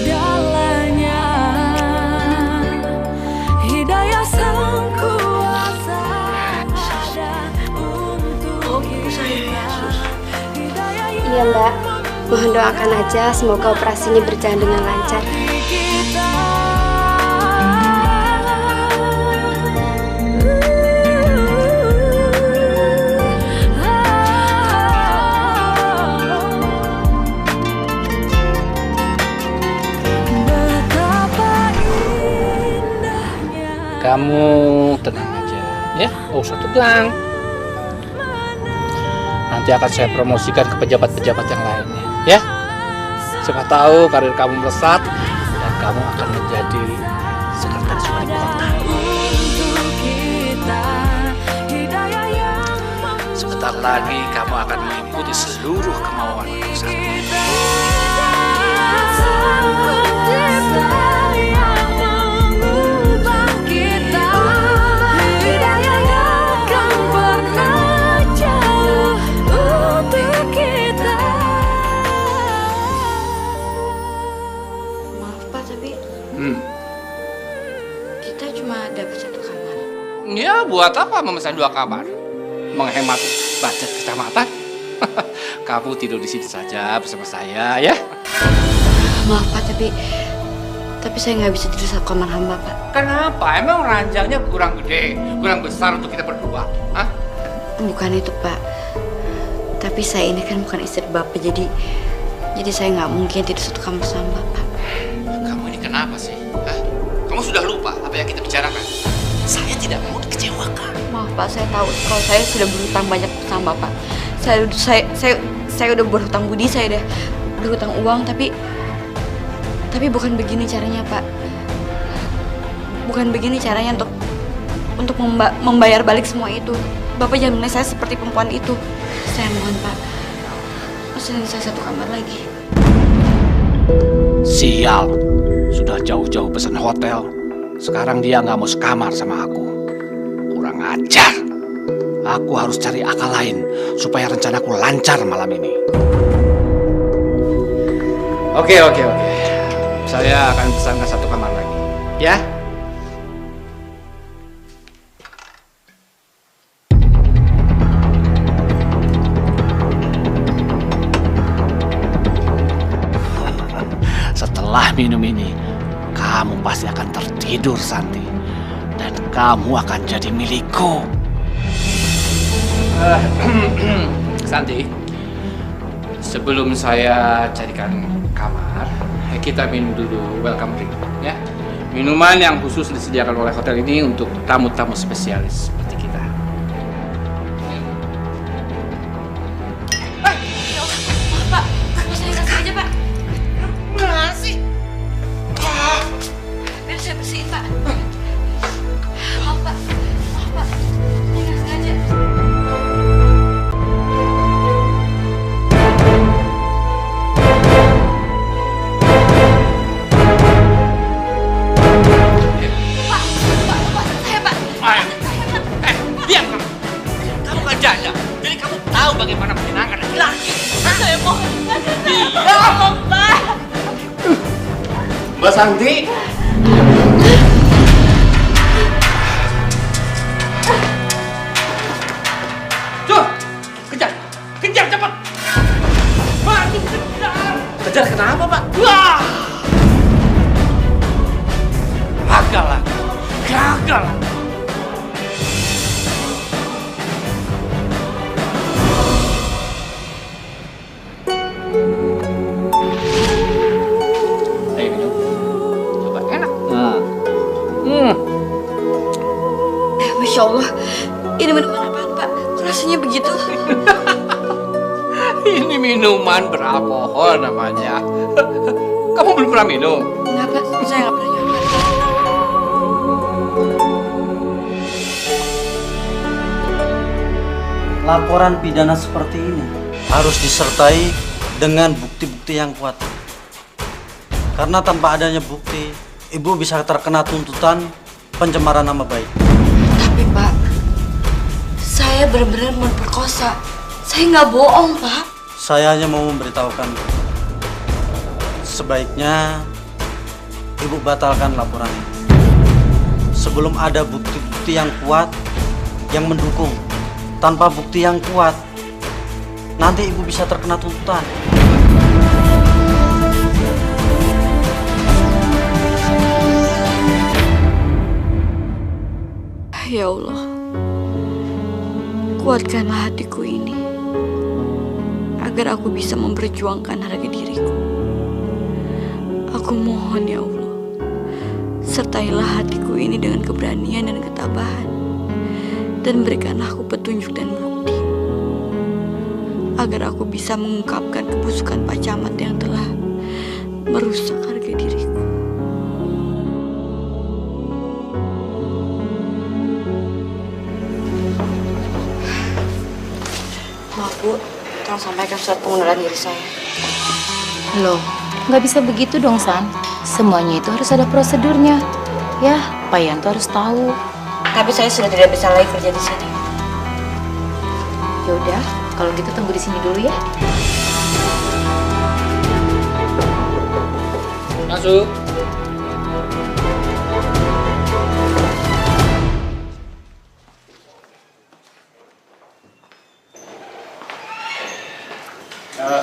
Segalanya hidayah sang kuasa ada untuk Yesus. Iya, Mbak. Mohon doakan aja semoga operasinya berjalan dengan lancar. betapa Ya, nggak usah tegang. Nanti akan saya promosikan ke pejabat-pejabat yang lainnya, ya. Siapa tahu karir kamu melesat dan kamu akan menjadi sekretaris wali kota. Sebentar lagi kamu akan mengikuti seluruh kemauan Sakti. Kita cuma dapat 1 kamar. Ya, buat apa memesan 2 kamar? Menghemat budget kecamatan. Kamu tidur di sini saja bersama saya, ya. Maaf Pak, tapi saya nggak bisa tidur 1 kamar hamba Pak. Kenapa? Emang ranjangnya kurang gede, kurang besar untuk kita berdua? Hah? Bukan itu Pak. Tapi saya ini kan bukan istri Bapak, jadi saya nggak mungkin tidur 1 kamar sama Bapak. Kamu ini kenapa sih? Hah? Kamu sudah lupa apa yang kita bicarakan? Saya tidak mau dikecewakan. Maaf Pak, saya tahu kalau saya sudah berhutang banyak sama Bapak. Saya udah berhutang budi, saya udah berhutang uang, tapi bukan begini caranya Pak. Bukan begini caranya untuk membayar balik semua itu. Bapak jangan menilai saya seperti perempuan itu. Saya mohon Pak, pesenin saya 1 kamar lagi. Sial, sudah jauh-jauh pesan hotel. Sekarang dia nggak mau sekamar sama aku. Kurang ajar. Aku harus cari akal lain supaya rencanaku lancar malam ini. Oke. Saya akan pesankan 1 kamar lagi, ya. Setelah minum ini, kamu pasti akan tertidur, Santi. Dan kamu akan jadi milikku. Santi, sebelum saya carikan kamar, kita minum dulu welcome drink, ya. Minuman yang khusus disediakan oleh hotel ini untuk tamu-tamu spesialis seperti kita. Pak, saya kasih aja Pak. Mana sih? Biar saya bersihin Pak. Maaf Pak, saya nggak sengaja. Diam kamu. Kamu kan janda, jadi kamu tahu bagaimana menyenangkan laki-laki. Saya mohon. Diam, Pak. Mbak Santi. Tuh, kejar cepat. Maju kejar. Kejar kenapa, Pak? Wah. Gagal. Ayo minum. Coba enak. Masya Allah, ini minuman apaan Pak? Kok rasanya begitu? Ini minuman beralkohol namanya. Kamu belum pernah minum? Enggak Pak, saya nggak pernah nyoba. Laporan pidana seperti ini harus disertai dengan bukti-bukti yang kuat. Karena tanpa adanya bukti, Ibu bisa terkena tuntutan pencemaran nama baik. Tapi Pak, saya benar-benar memperkosa. Saya nggak bohong Pak. Saya hanya mau memberitahukan, sebaiknya Ibu batalkan laporan ini. Sebelum ada bukti-bukti yang kuat yang mendukung. Tanpa bukti yang kuat, nanti Ibu bisa terkena tuntutan. Ya Allah, kuatkanlah hatiku ini agar aku bisa memperjuangkan harga diriku. Aku mohon ya Allah, sertailah hatiku ini dengan keberanian dan ketabahan, Dan berikanlah aku petunjuk dan bukti agar aku bisa mengungkapkan kebusukan Pak Camat yang telah merusak harga diriku. Maaf Bu, tolong sampaikan surat pengunduran diri saya. Loh, nggak bisa begitu dong, San. Semuanya itu harus ada prosedurnya. Ya, Pak Yanto harus tahu. Tapi saya sudah tidak bisa lagi kerja di sini. Ya udah, kalau gitu tunggu di sini dulu ya. Masuk.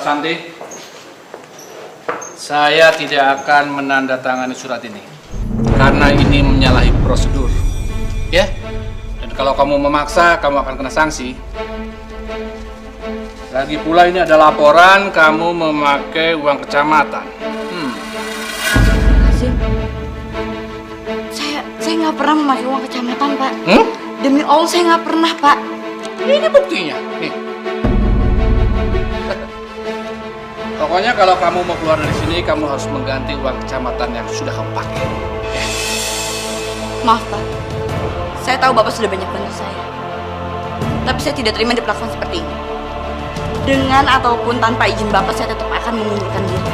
Santi, saya tidak akan menandatangani surat ini karena ini menyalahi prosedur, ya. Dan kalau kamu memaksa, kamu akan kena sanksi. Lagi pula ini ada laporan kamu memakai uang kecamatan. Saya nggak pernah memakai uang kecamatan, Pak. Demi Allah saya nggak pernah, Pak. Ini buktinya, nih. Pokoknya kalau kamu mau keluar dari sini, kamu harus mengganti uang kecamatan yang sudah kamu pakai. Maaf, Pak. Saya tahu Bapak sudah banyak bantu saya. Tapi saya tidak terima diperlakukan seperti ini. Dengan ataupun tanpa izin Bapak, saya tetap akan mengundurkan diri.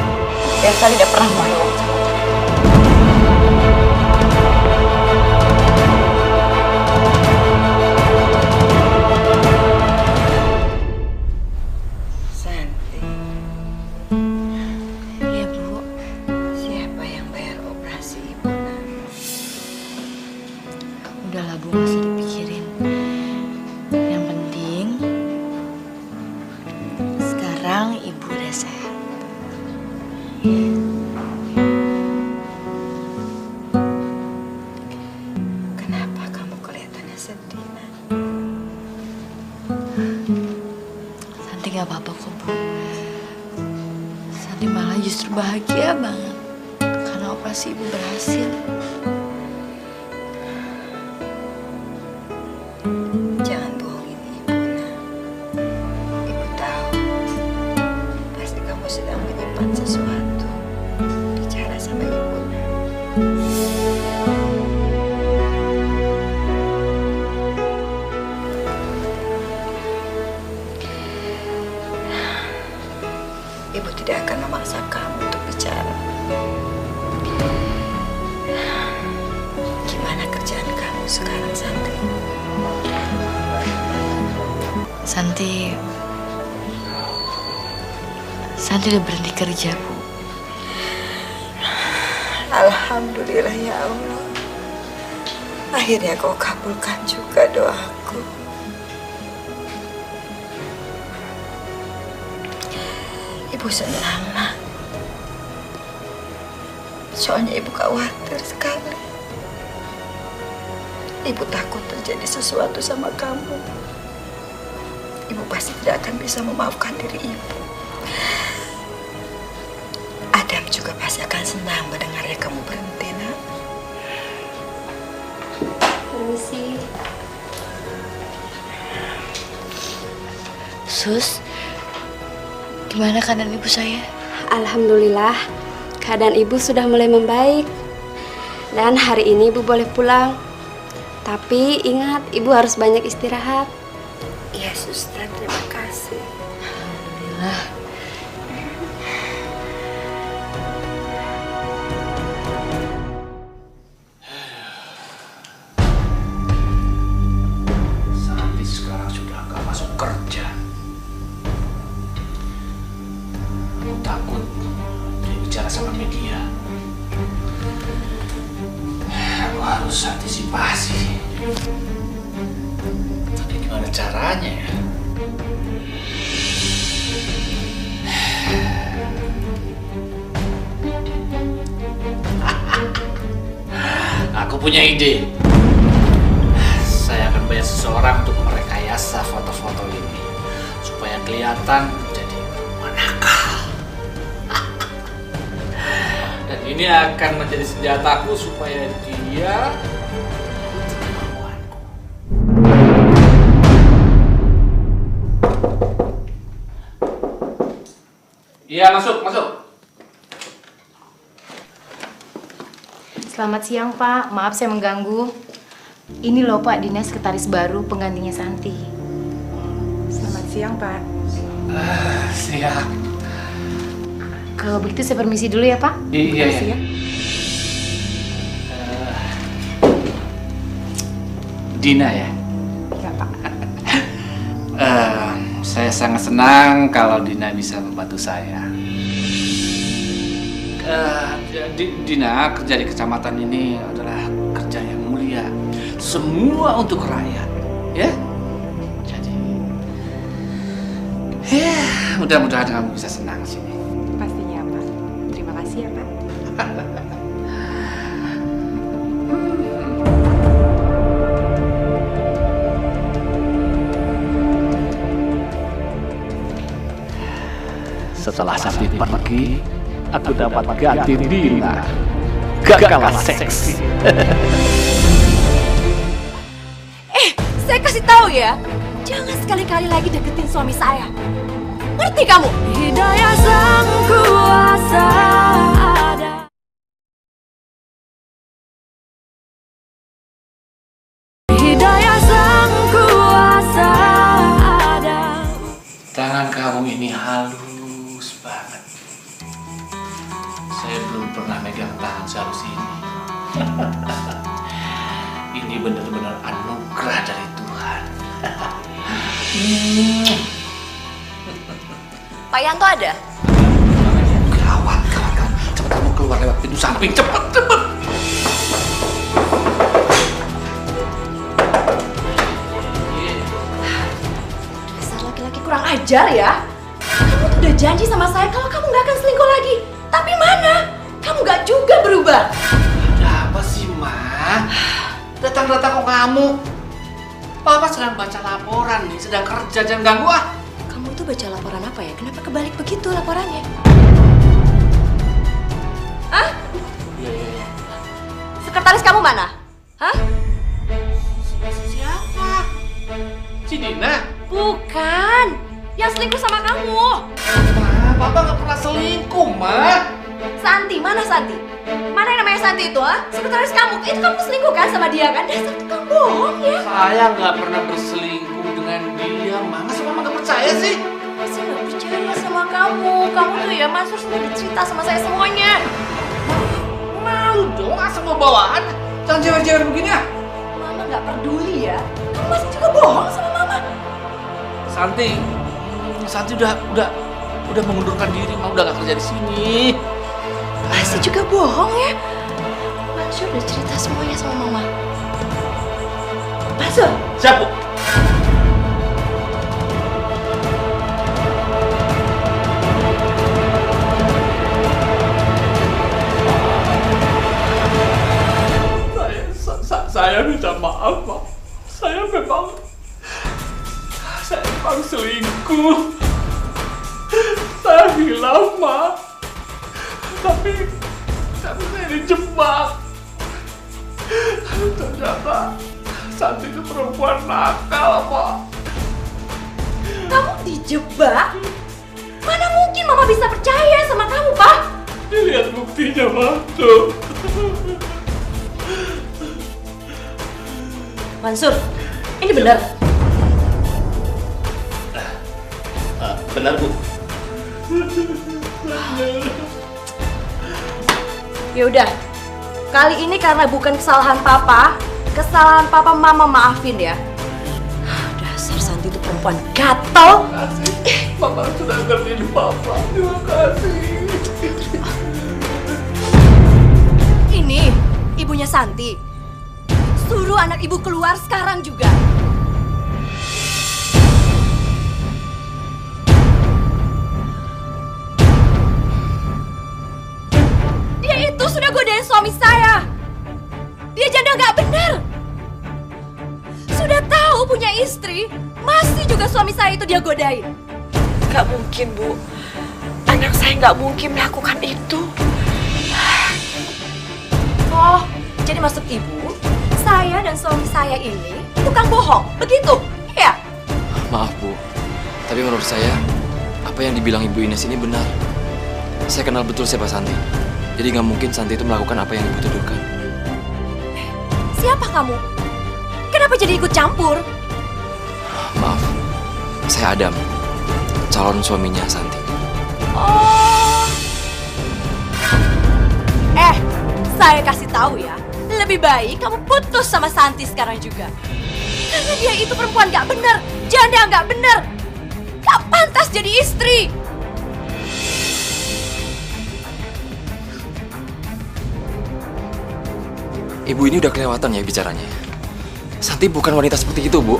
Dan saya tidak pernah memakai uang kecamatan. Udahlah Bu, nggak usah dipikirin. Yang penting sekarang Ibu udah sehat. Kenapa kamu kelihatannya sedih, Nak? Santi nggak apa-apa kok Bu. Santi malah justru bahagia banget karena operasi Ibu berhasil. Jangan bohongin Ibu, Nak. Ibu tahu pasti kamu sedang menyimpan sesuatu. Bicara sama Ibu, Nak. Ibu tidak akan memaksa kamu untuk bicara. Gimana kerjaan kamu sekarang, Santi? Santi udah berhenti kerja, Bu. Alhamdulillah ya Allah. Akhirnya kau kabulkan juga doaku. Ibu senang, Nak. Soalnya Ibu khawatir sekali. Ibu takut terjadi sesuatu sama kamu. Ibu pasti tidak akan bisa memaafkan diri Ibu. Adam juga pasti akan senang mendengarnya kamu berhenti, Nak. Permisi. Sus, gimana keadaan Ibu saya? Alhamdulillah, keadaan Ibu sudah mulai membaik. Dan hari ini Ibu boleh pulang. Tapi ingat, Ibu harus banyak istirahat. Iya, Suster, terima kasih. Alhamdulillah. Santi sekarang sudah nggak masuk kerja. Aku takut dia bicara sama media. Aku harus antisipasi. Tapi gimana caranya ya? Aku punya ide. Saya akan bayar seseorang untuk merekayasa foto-foto ini supaya kelihatan jadi perempuan nakal. Dan ini akan menjadi senjataku supaya dia ikuti kemauanku. Iya, masuk, masuk. Selamat siang, Pak. Maaf saya mengganggu. Ini loh, Pak, Dina sekretaris baru penggantinya Santi. Selamat siang, Pak. Siap. Kalau begitu saya permisi dulu ya, Pak. Iya, Permisi iya. ya. Dina ya? Ya, Pak. Saya sangat senang kalau Dina bisa membantu saya. Dina kerja di kecamatan ini adalah kerja yang mulia. Semua untuk rakyat, ya. Jadi, ya mudah-mudahan kamu bisa senang sini. Pastinya, Pak. Terima kasih ya, Pak. Setelah Santi pergi, aku dapat ganti Dina. Gak kalah seksi. Saya kasih tahu ya, jangan sekali-kali lagi deketin suami saya. Ngerti kamu? Hidayah sang kuasa ada. Hidayah sang kuasa ada. Tangan kamu ini halus banget. Saya belum pernah megang tangan sehalus ini. Ini benar-benar anugerah dari Tuhan. Pak Yanto ada? Gawat, kawan. Cepat kamu keluar lewat pintu samping. Cepat. Dasar laki-laki kurang ajar ya. Kamu tuh udah janji sama saya kalau kamu nggak akan selingkuh lagi. Tapi mana? Kamu nggak juga berubah. Ada apa sih, Ma? Datang-datang kok kamu? Papa sedang baca laporan nih, sedang kerja, jangan ganggu ah. Kamu tuh baca laporan apa ya? Kenapa kebalik begitu laporannya? Hah? Iya. Sekretaris kamu mana? Hah? Siapa? Si Dina? Bukan. Yang selingkuh sama kamu. Ma, Papa nggak pernah selingkuh, Ma. Santi, mana Santi? Mana yang namanya Santi itu, ha? Sekretaris kamu. Itu kamu selingkuh kan sama dia kan? Dasar tukang bohong ya. Saya nggak pernah berselingkuh dengan dia, Ma. Masa Mama nggak percaya sih? Saya nggak percaya sama kamu. Kamu tuh ya Mas harus cerita sama saya semuanya. Malu dong, asal mau bawaan. Jangan jewer-jewer begini ah. Mama nggak peduli ya. Kamu masih juga bohong sama Mama. Santi udah mengundurkan diri, Ma. Udah nggak kerja di sini. Masih juga bohong ya. Mansur udah cerita semuanya sama Mama. Mansur. Siap, Bu. Saya minta maaf, Ma. Saya memang selingkuh. Saya bilang, Ma. Tapi saya dijebak. Ternyata Santi itu perempuan nakal, Pak. Kamu dijebak? Mana mungkin Mama bisa percaya sama kamu, Pak? Lihat buktinya, Ma. Tuh. Mansur, ini benar. Benar, Bu. Ya udah. Kali ini karena bukan kesalahan Papa Mama maafin ya. Dasar Santi itu perempuan gatel. Papa sudah ngertiin Papa. Terima kasih. Ini ibunya Santi. Suruh anak ibu keluar sekarang juga. Dia itu sudah godain suami saya. Dia janda nggak benar. Sudah tahu punya istri, masih juga suami saya itu dia godain. Gak mungkin, Bu. Anak saya nggak mungkin melakukan itu. Oh, jadi maksud ibu, saya dan suami saya ini tukang bohong, begitu? Iya? Maaf, Bu. Tapi menurut saya, apa yang dibilang Ibu Ines ini benar. Saya kenal betul siapa Santi. Jadi nggak mungkin Santi itu melakukan apa yang Ibu tuduhkan. Siapa kamu? Kenapa jadi ikut campur? Maaf, saya Adam, calon suaminya Santi. Oh. Saya kasih tahu ya, lebih baik kamu putus sama Santi sekarang juga. Karena dia itu perempuan gak bener, janda gak bener. Gak pantas jadi istri. Ibu ini udah kelewatan ya bicaranya. Santi bukan wanita seperti itu, Bu.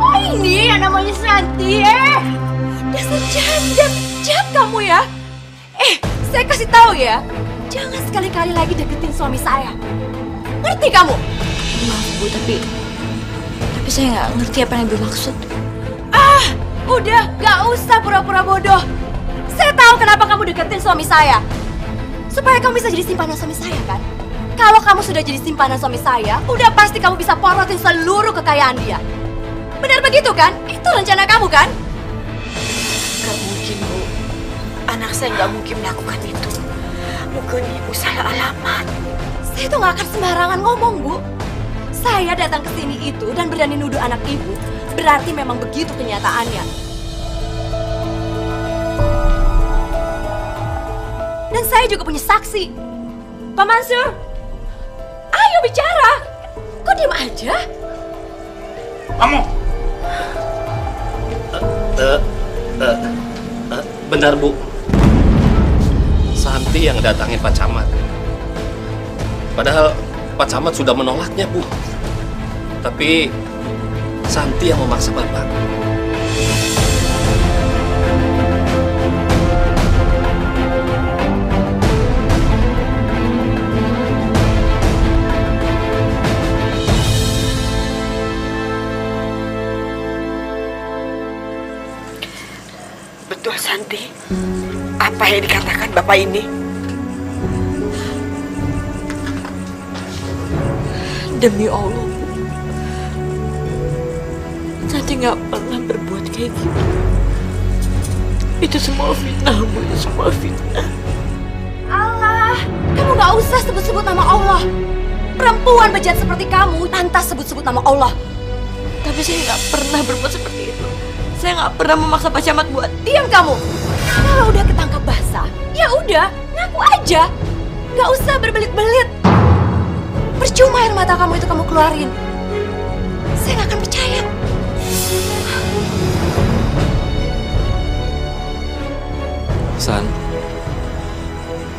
Oh ini yang namanya Santi, dasar janda. Jahat kamu ya. Saya kasih tahu ya, jangan sekali-kali lagi deketin suami saya. Ngerti kamu? Maaf Bu, tapi saya nggak ngerti apa yang Ibu maksud. Udah, gak usah pura-pura bodoh. Saya tahu kenapa kamu deketin suami saya. Supaya kamu bisa jadi simpanan suami saya kan? Kalau kamu sudah jadi simpanan suami saya, udah pasti kamu bisa porotin seluruh kekayaan dia. Benar begitu kan? Itu rencana kamu kan? Gak mungkin, Bu. Anak saya nggak mungkin melakukan itu. Mungkin Ibu salah alamat. Saya tuh nggak akan sembarangan ngomong, Bu. Saya datang ke sini itu dan berani nuduh anak ibu, berarti memang begitu kenyataannya. Dan saya juga punya saksi. Pak Mansur, ayo bicara. Kok diam aja? Kamu? Benar, Bu. Santi yang datangin Pak Camat. Padahal Pak Camat sudah menolaknya, Bu. Tapi Santi yang memaksa Bapak. Betul, Santi. Apa yang dikatakan Bapak ini? Demi Allah, Bu. Santi nggak pernah berbuat kayak gitu. Itu semua fitnah, Bu. Itu semua fitnah. Allah, kamu nggak usah sebut-sebut nama Allah. Perempuan bejat seperti kamu pantas sebut-sebut nama Allah. Tapi saya nggak pernah berbuat seperti itu. Saya nggak pernah memaksa Pak Camat buat. Diam kamu. Kalau udah ketangkap basah, ya udah, ngaku aja. Nggak usah berbelit-belit. Percuma air mata kamu itu kamu keluarin. Saya nggak akan percaya. San,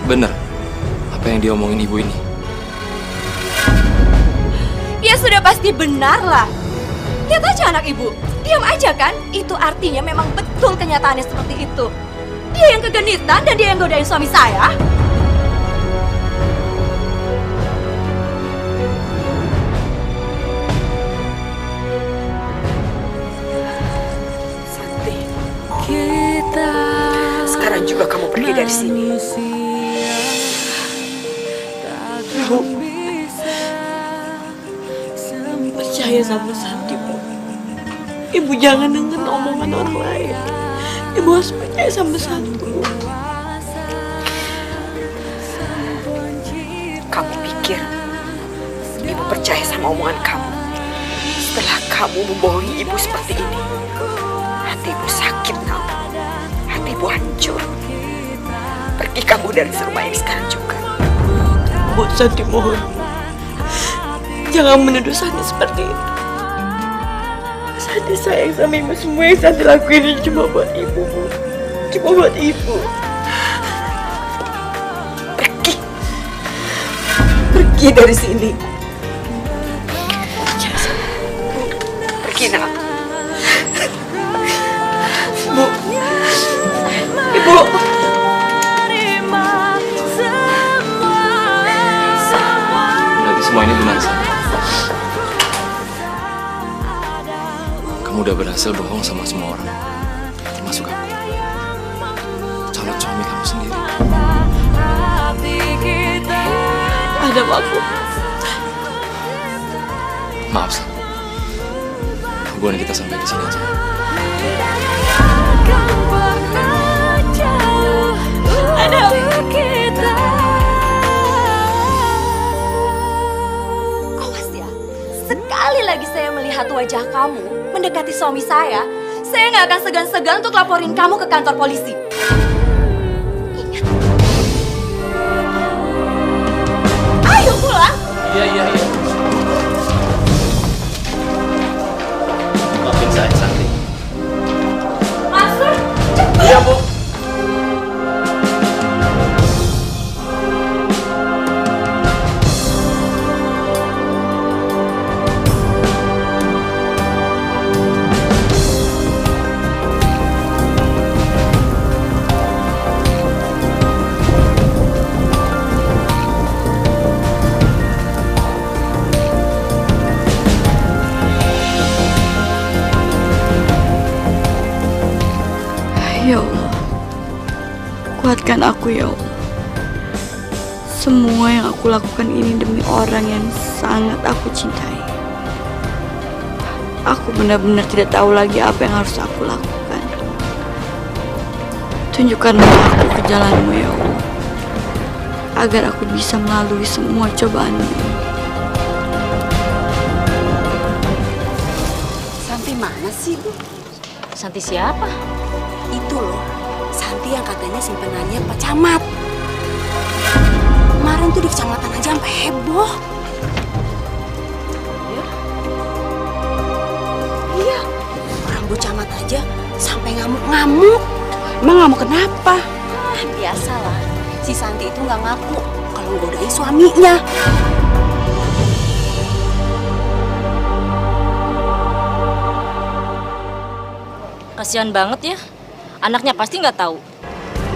bener apa yang diomongin ibu ini? Ya sudah pasti benar lah. Lihat aja anak ibu, diam aja kan? Itu artinya memang betul kenyataannya seperti itu. Dia yang kegenitan dan dia yang godain suami saya. Santi, sekarang juga kamu pergi dari sini. Bu, percaya sama Santi, Bu. Ibu jangan dengar omongan orang lain. Ibu harus percaya sama Santi, Bu. Kamu pikir Ibu percaya sama omongan kamu? Setelah kamu membohongi Ibu seperti ini, hati Ibu sakit, kamu. Hati Ibu hancur. Pergi kamu dari rumah ini sekarang juga. Bu, Santi mohon. Jangan menuduh Santi seperti itu. Santi sayang sama Ibu. Semua yang Santi lakuin ini cuma buat Ibu, Bu. Cuma buat Ibu. Pergi. Pergi dari sini. Pergi, nak. Bu. Ibu. Berarti semua ini benar, San. Kamu Kamu udah berhasil bohong sama semua orang, termasuk aku, calon suami kamu sendiri. Ada aku. Maaf, San. Hubungan kita sampai di sini aja. Ada Awas ya, sekali lagi saya melihat wajah kamu mendekati suami saya nggak akan segan-segan untuk laporin kamu ke kantor polisi. Ingat. Ayo pulang. Iya. Maafin saya, Santi. Masuk, cepat. Iya, Bu. Ya Allah, kuatkan aku ya Allah. Semua yang aku lakukan ini demi orang yang sangat aku cintai. Aku benar-benar tidak tahu lagi apa yang harus aku lakukan. Tunjukkanlah aku ke jalanmu ya Allah, agar aku bisa melalui semua cobaan ini. Santi mana sih, Bu? Santi siapa? Itu loh, Santi yang katanya simpenannya Pak Camat. Kemarin tuh di kecamatan aja sampai heboh. Iya, orang Bu Camat aja sampai ngamuk-ngamuk. Emang ngamuk kenapa? Biasalah, si Santi itu nggak ngaku kalau nggodain suaminya. Kasihan banget ya. Anaknya pasti nggak tahu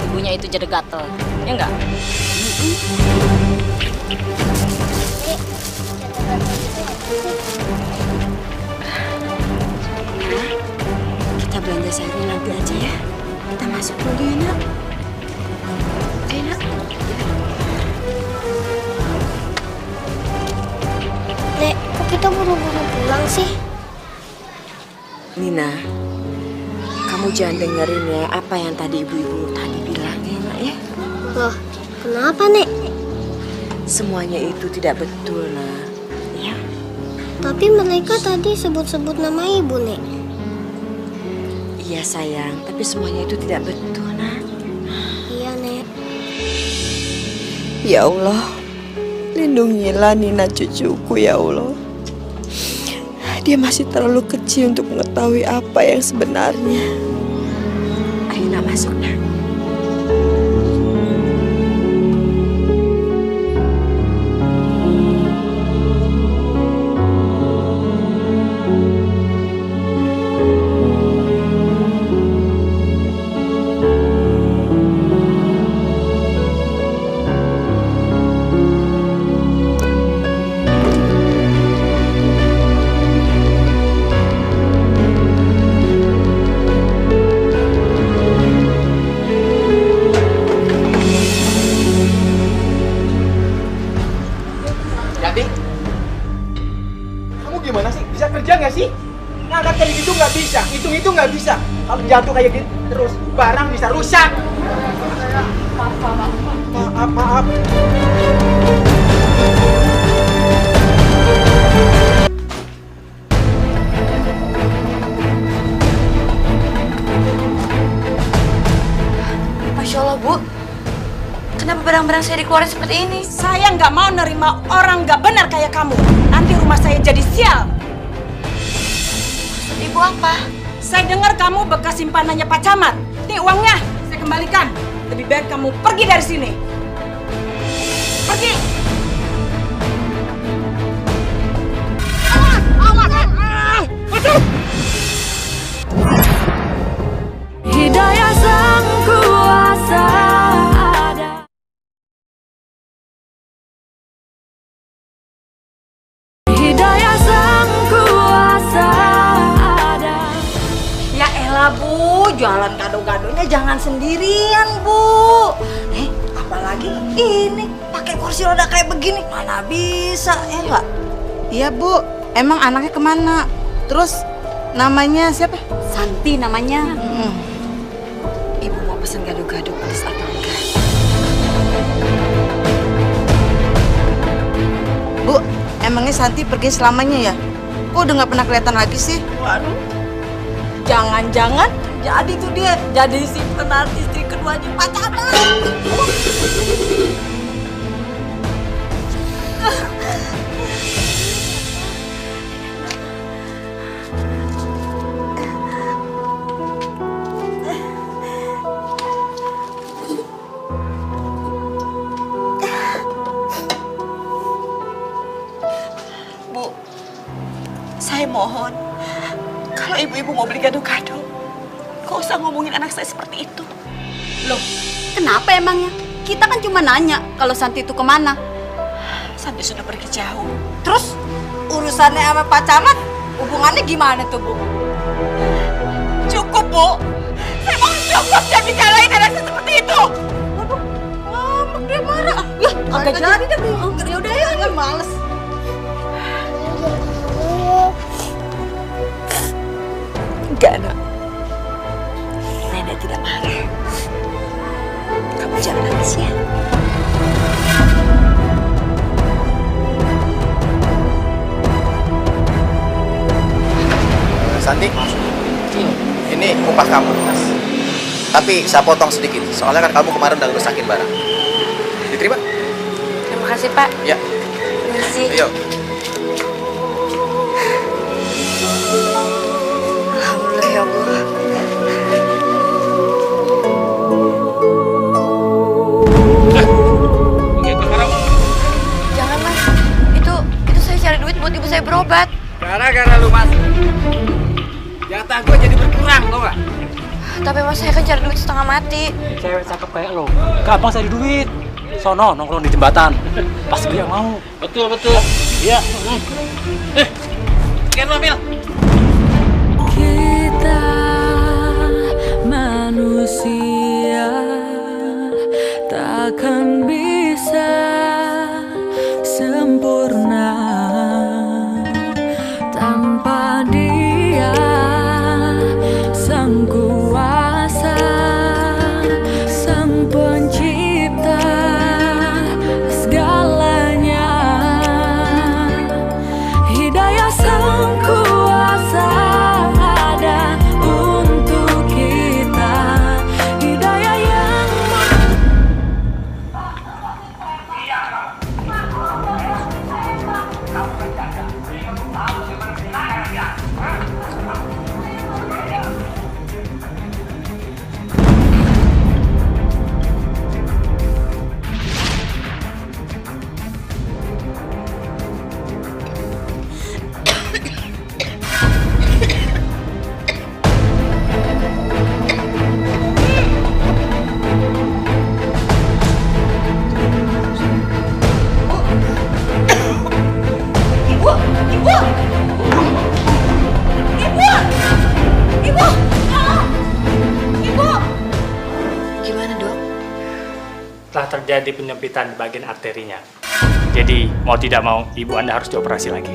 ibunya itu jadi gatel, ya nggak? Kita belanja sayurnya nanti aja ya. Kita masuk dulu ya, Nak. Ayo, Nak. Dek, kok kita buru-buru pulang sih? Nina, kamu jangan dengerin ya apa yang tadi ibu-ibu tadi bilang ya, Nak ya. Loh, kenapa, Nek? Semuanya itu tidak betul, Nak. Ya. Tapi mereka tadi sebut-sebut nama ibu, Nek. Iya sayang, tapi semuanya itu tidak betul, Nak. Iya, Nek. Ya Allah, lindungilah Nina cucuku ya Allah. Dia masih terlalu kecil untuk mengetahui apa yang sebenarnya. Ayo, Nak, masuk, Nak. Gimana sih? Bisa kerja nggak sih? Ngangkat kayak gitu nggak bisa, hitung nggak bisa. Kalau jatuh kayak gitu terus, barang bisa rusak. Maaf. Masya Allah, Bu. Kenapa barang-barang saya dikeluarin seperti ini? Saya nggak mau nerima orang nggak benar kayak kamu. Nanti rumah saya jadi sial. Maksud Ibu apa? Saya dengar kamu bekas simpanannya Pak Camat. Nih uangnya, saya kembalikan. Lebih baik kamu pergi dari sini. Pergi. Hidayah Sang Kuasa ada. Hidayah Sang Kuasa ada. jualan gado-gadonya jangan sendirian, Bu. Apalagi ini pakai kursi roda kayak begini, mana bisa ya nggak? Iya Bu, emang anaknya kemana? Terus namanya siapa? Santi namanya. Ibu mau pesen gado-gado pedas atau enggak? Bu, emangnya Santi pergi selamanya ya? Kok udah nggak pernah kelihatan lagi sih? Waduh, jangan-jangan jadi tuh dia jadi si penanti istri keduanya Pak Camat. Bu, saya mohon, kalau ibu-ibu mau beli gado-gado, gak usah ngomongin anak saya seperti itu. Loh, kenapa emangnya? Kita kan cuma nanya kalau Santi itu kemana. Santi sudah pergi jauh. Terus urusannya sama Pak Camat, hubungannya gimana tuh, Bu? Cukup, Bu. Saya mau cukup jangan bicarain anak saya seperti itu. Waduh, ngambek dia marah. Ya, agak jadi deh, Bu. Yaudah, ya, males. Enggak, Nak. Nenek tidak marah. Kamu jangan nangis ya. Santi, ini upah kamu, Mas. Tapi saya potong sedikit, soalnya kan kamu kemarin udah ngerusakin barang. Diterima? Terima kasih, Pak. Ya. Terima kasih. Ayo. Alhamdulillah ya Allah. Jangan, Mas. Itu saya cari duit buat ibu saya berobat. Gara-gara lu, Mas. Jatah gue jadi berkurang, tau gak? Tapi Mas, saya kan cari duit setengah mati. Cewek cakep kayak lo, gampang cari duit. Sono nongkrong di jembatan, pasti dia mau. Betul. Iya. Ken ambil. Kita manusia takkan bisa sempurna tanpa Dia Sang Kuasa, Sang Pencipta segalanya. Hidayah Sang Kuasa ada untuk kita. Hidayah yang Gimana, Dok? Telah terjadi penyempitan di bagian arterinya. Jadi mau tidak mau ibu Anda harus dioperasi lagi.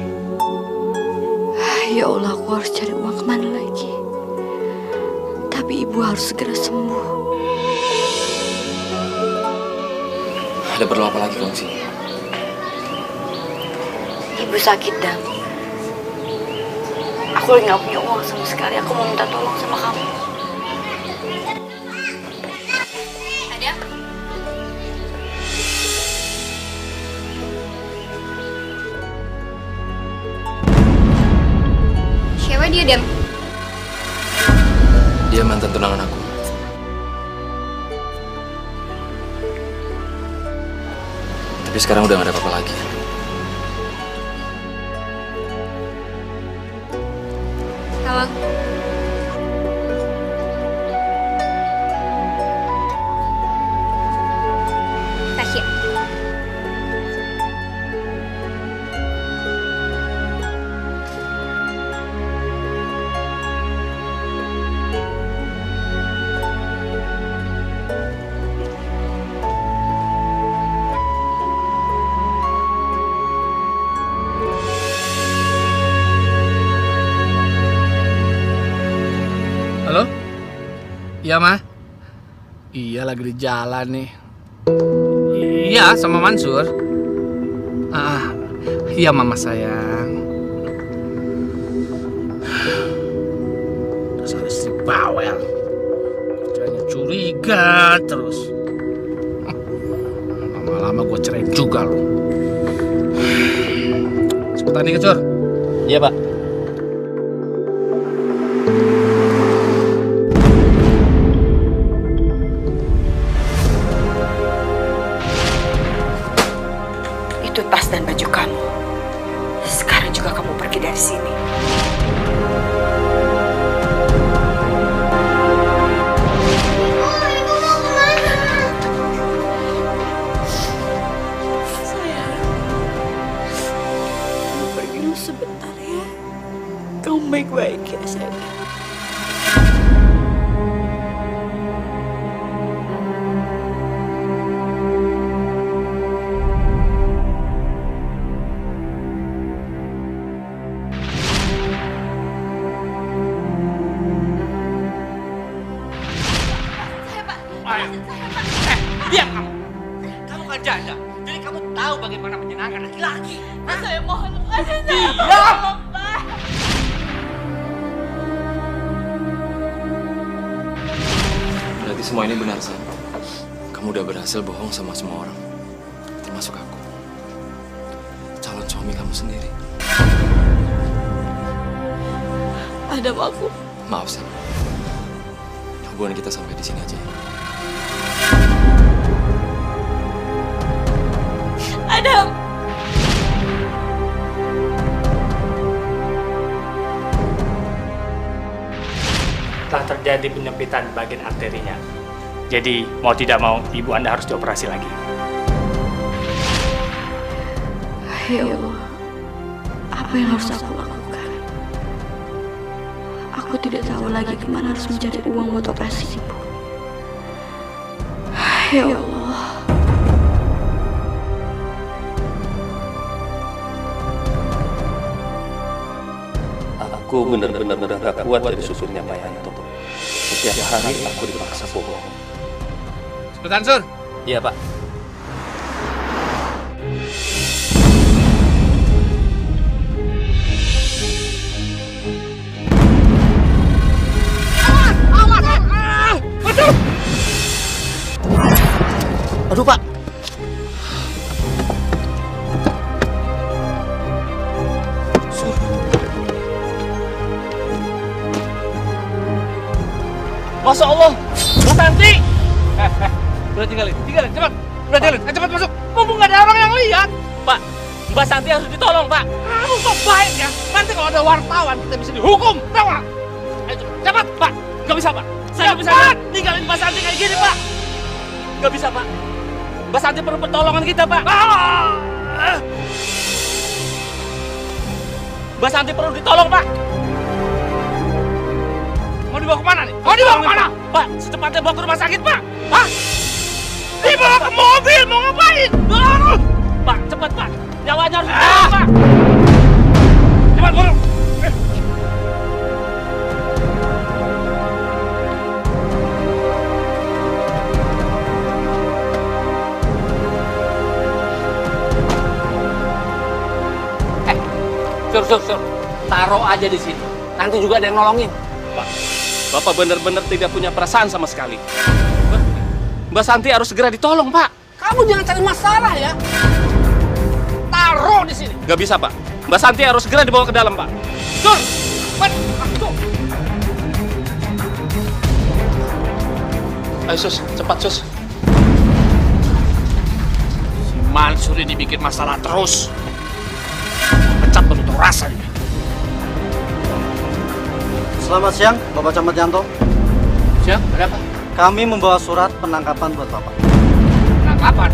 Ya Allah, aku harus cari uang kemana lagi? Tapi ibu harus segera sembuh. Ada perlu apa lagi kamu sini? Ibu sakit, Dam. Aku lagi nggak punya uang sama sekali. Aku mau minta tolong sama kamu. Adam? Siapa dia, Dam? Dia mantan tunangan aku. Tapi sekarang udah gak ada apa-apa lagi. Halo. Tasya. Iya, Ma. Iya, lagi di jalan nih. Iya, sama Mansur. Iya, Mama sayang. Dasar istri bawel. Kerjanya curiga terus. Lama-lama gue cerain juga loh. Cepetan nih, Kecur. Iya, Pak. Itu tas dan baju kamu. Sekarang juga kamu pergi dari sini. Sayang, kamu pergi dulu sebentar ya. Kamu baik-baik ya, sayang. Diam kamu. Kamu kan janda, jadi kamu tahu bagaimana menyenangkan laki-laki. Saya mohon lepasin saya. Diam. Berarti semua ini benar, San. Kamu udah berhasil bohong sama semua orang. Termasuk aku. Calon suami kamu sendiri. Adam, aku. Maaf, San. Hubungan kita sampai di sini aja ya. Adam. Telah terjadi penyempitan bagian arterinya. Jadi mau tidak mau ibu Anda harus dioperasi lagi. Ya Allah, apa yang harus aku lakukan? Aku tidak tahu lagi kemana harus mencari uang buat operasi ibu. Ya Allah. Aku benar-benar gak kuat jadi supirnya Pak Yanto. Setiap hari aku dipaksa bohong. Cepetan, Sur. Iya, Pak. Aduh, Pak. Masya Allah, Mbak Santi. Udah tinggalin, cepat. Udah tinggalin, cepat masuk. Mumpung nggak ada orang yang lihat. Pak, Mbak Santi harus ditolong, Pak. Kamu kok baik ya? Nanti kalau ada wartawan kita bisa dihukum, tahu nggak? Ayo cepat, Pak. Nggak bisa, Pak. Saya nggak bisa tinggalin Mbak Santi kayak gini, Pak. Nggak bisa, Pak. Mbak Santi perlu pertolongan kita, Pak. Mbak Santi perlu ditolong, Pak. Mau dibawa kemana nih? Mau dibawa kemana? Pak, secepatnya bawa ke rumah sakit, Pak. Hah? Dibawa ke mobil, mau ngapain? Pak, cepat, Pak. Nyawanya harus ditolong, Pak. Cepat, buru. Sur. Taruh aja di sini. Nanti juga ada yang nolongin. Pak, Bapak benar-benar tidak punya perasaan sama sekali. Mbak Santi harus segera ditolong, Pak. Kamu jangan cari masalah ya. Taruh di sini. Nggak bisa, Pak. Mbak Santi harus segera dibawa ke dalam, Pak. Sur, tuh. Ayo, Sus. Cepat, Sus. Si Mansur ini bikin masalah terus. Pecat penutup rasa ini. Selamat siang, Bapak Camat Yanto. Siang, ada apa? Kami membawa surat penangkapan buat Bapak. Penangkapan?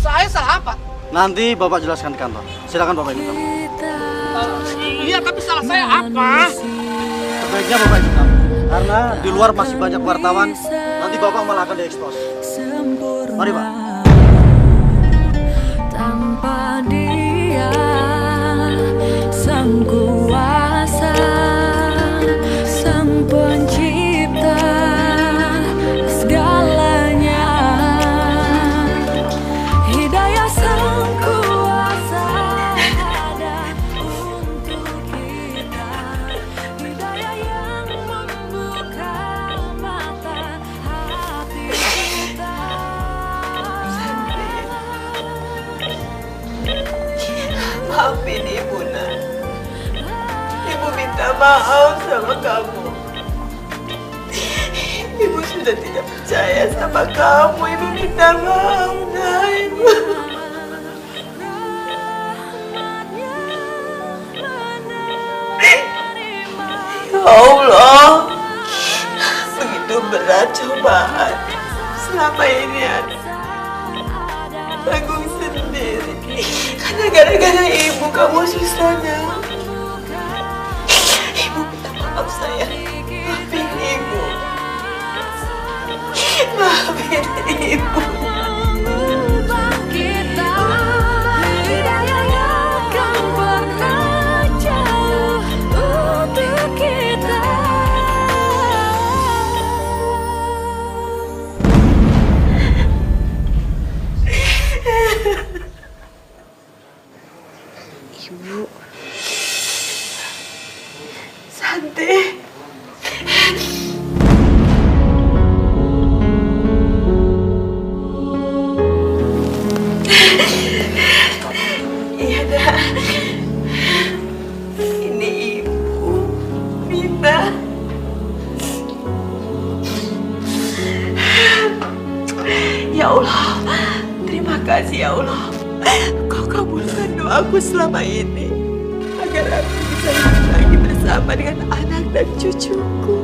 Saya salah apa? Nanti Bapak jelaskan di kantor. Silakan Bapak ikut kami. Iya, tapi salah saya apa? Sebaiknya Bapak ikut kami. Karena di luar masih banyak wartawan. Nanti Bapak malah akan diekspos. Mari, Pak. Tanpa dia, sang kuasa, sang pencipta, Maafin Ibu, Nak. Ibu minta maaf sama kamu. Ibu sudah tidak percaya sama kamu. Ibu minta maaf, Nak. Ibu. Ya Allah, begitu berat cobaan selama ini tanggung sendiri. Karena gara-gara ibu kamu susah, Nak. Ibu minta maaf, sayang. Maafin ibu. Maafin ibu. Ibu, Santi. Iya, Dak. Ini Ibu, Mina. Ya Allah, terima kasih ya Allah. Kau kabulkan doaku selama ini agar aku bisa hidup lagi bersama dengan anak dan cucuku.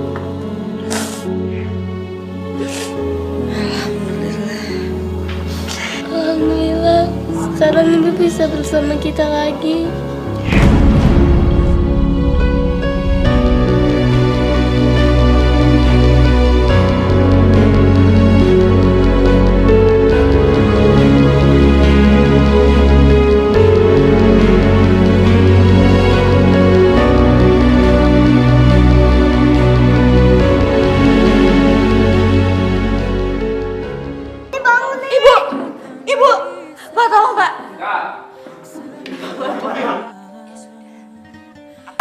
Alhamdulillah, sekarang Ibu bisa bersama kita lagi.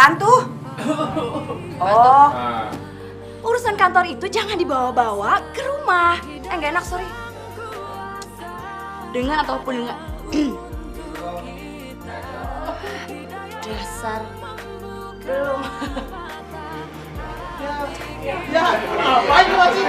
Tantu. Oh. Urusan kantor itu jangan dibawa-bawa ke rumah. Nggak enak, sorry. Dengan ataupun enggak. Dasar. Belum. Ya, apa ini masih?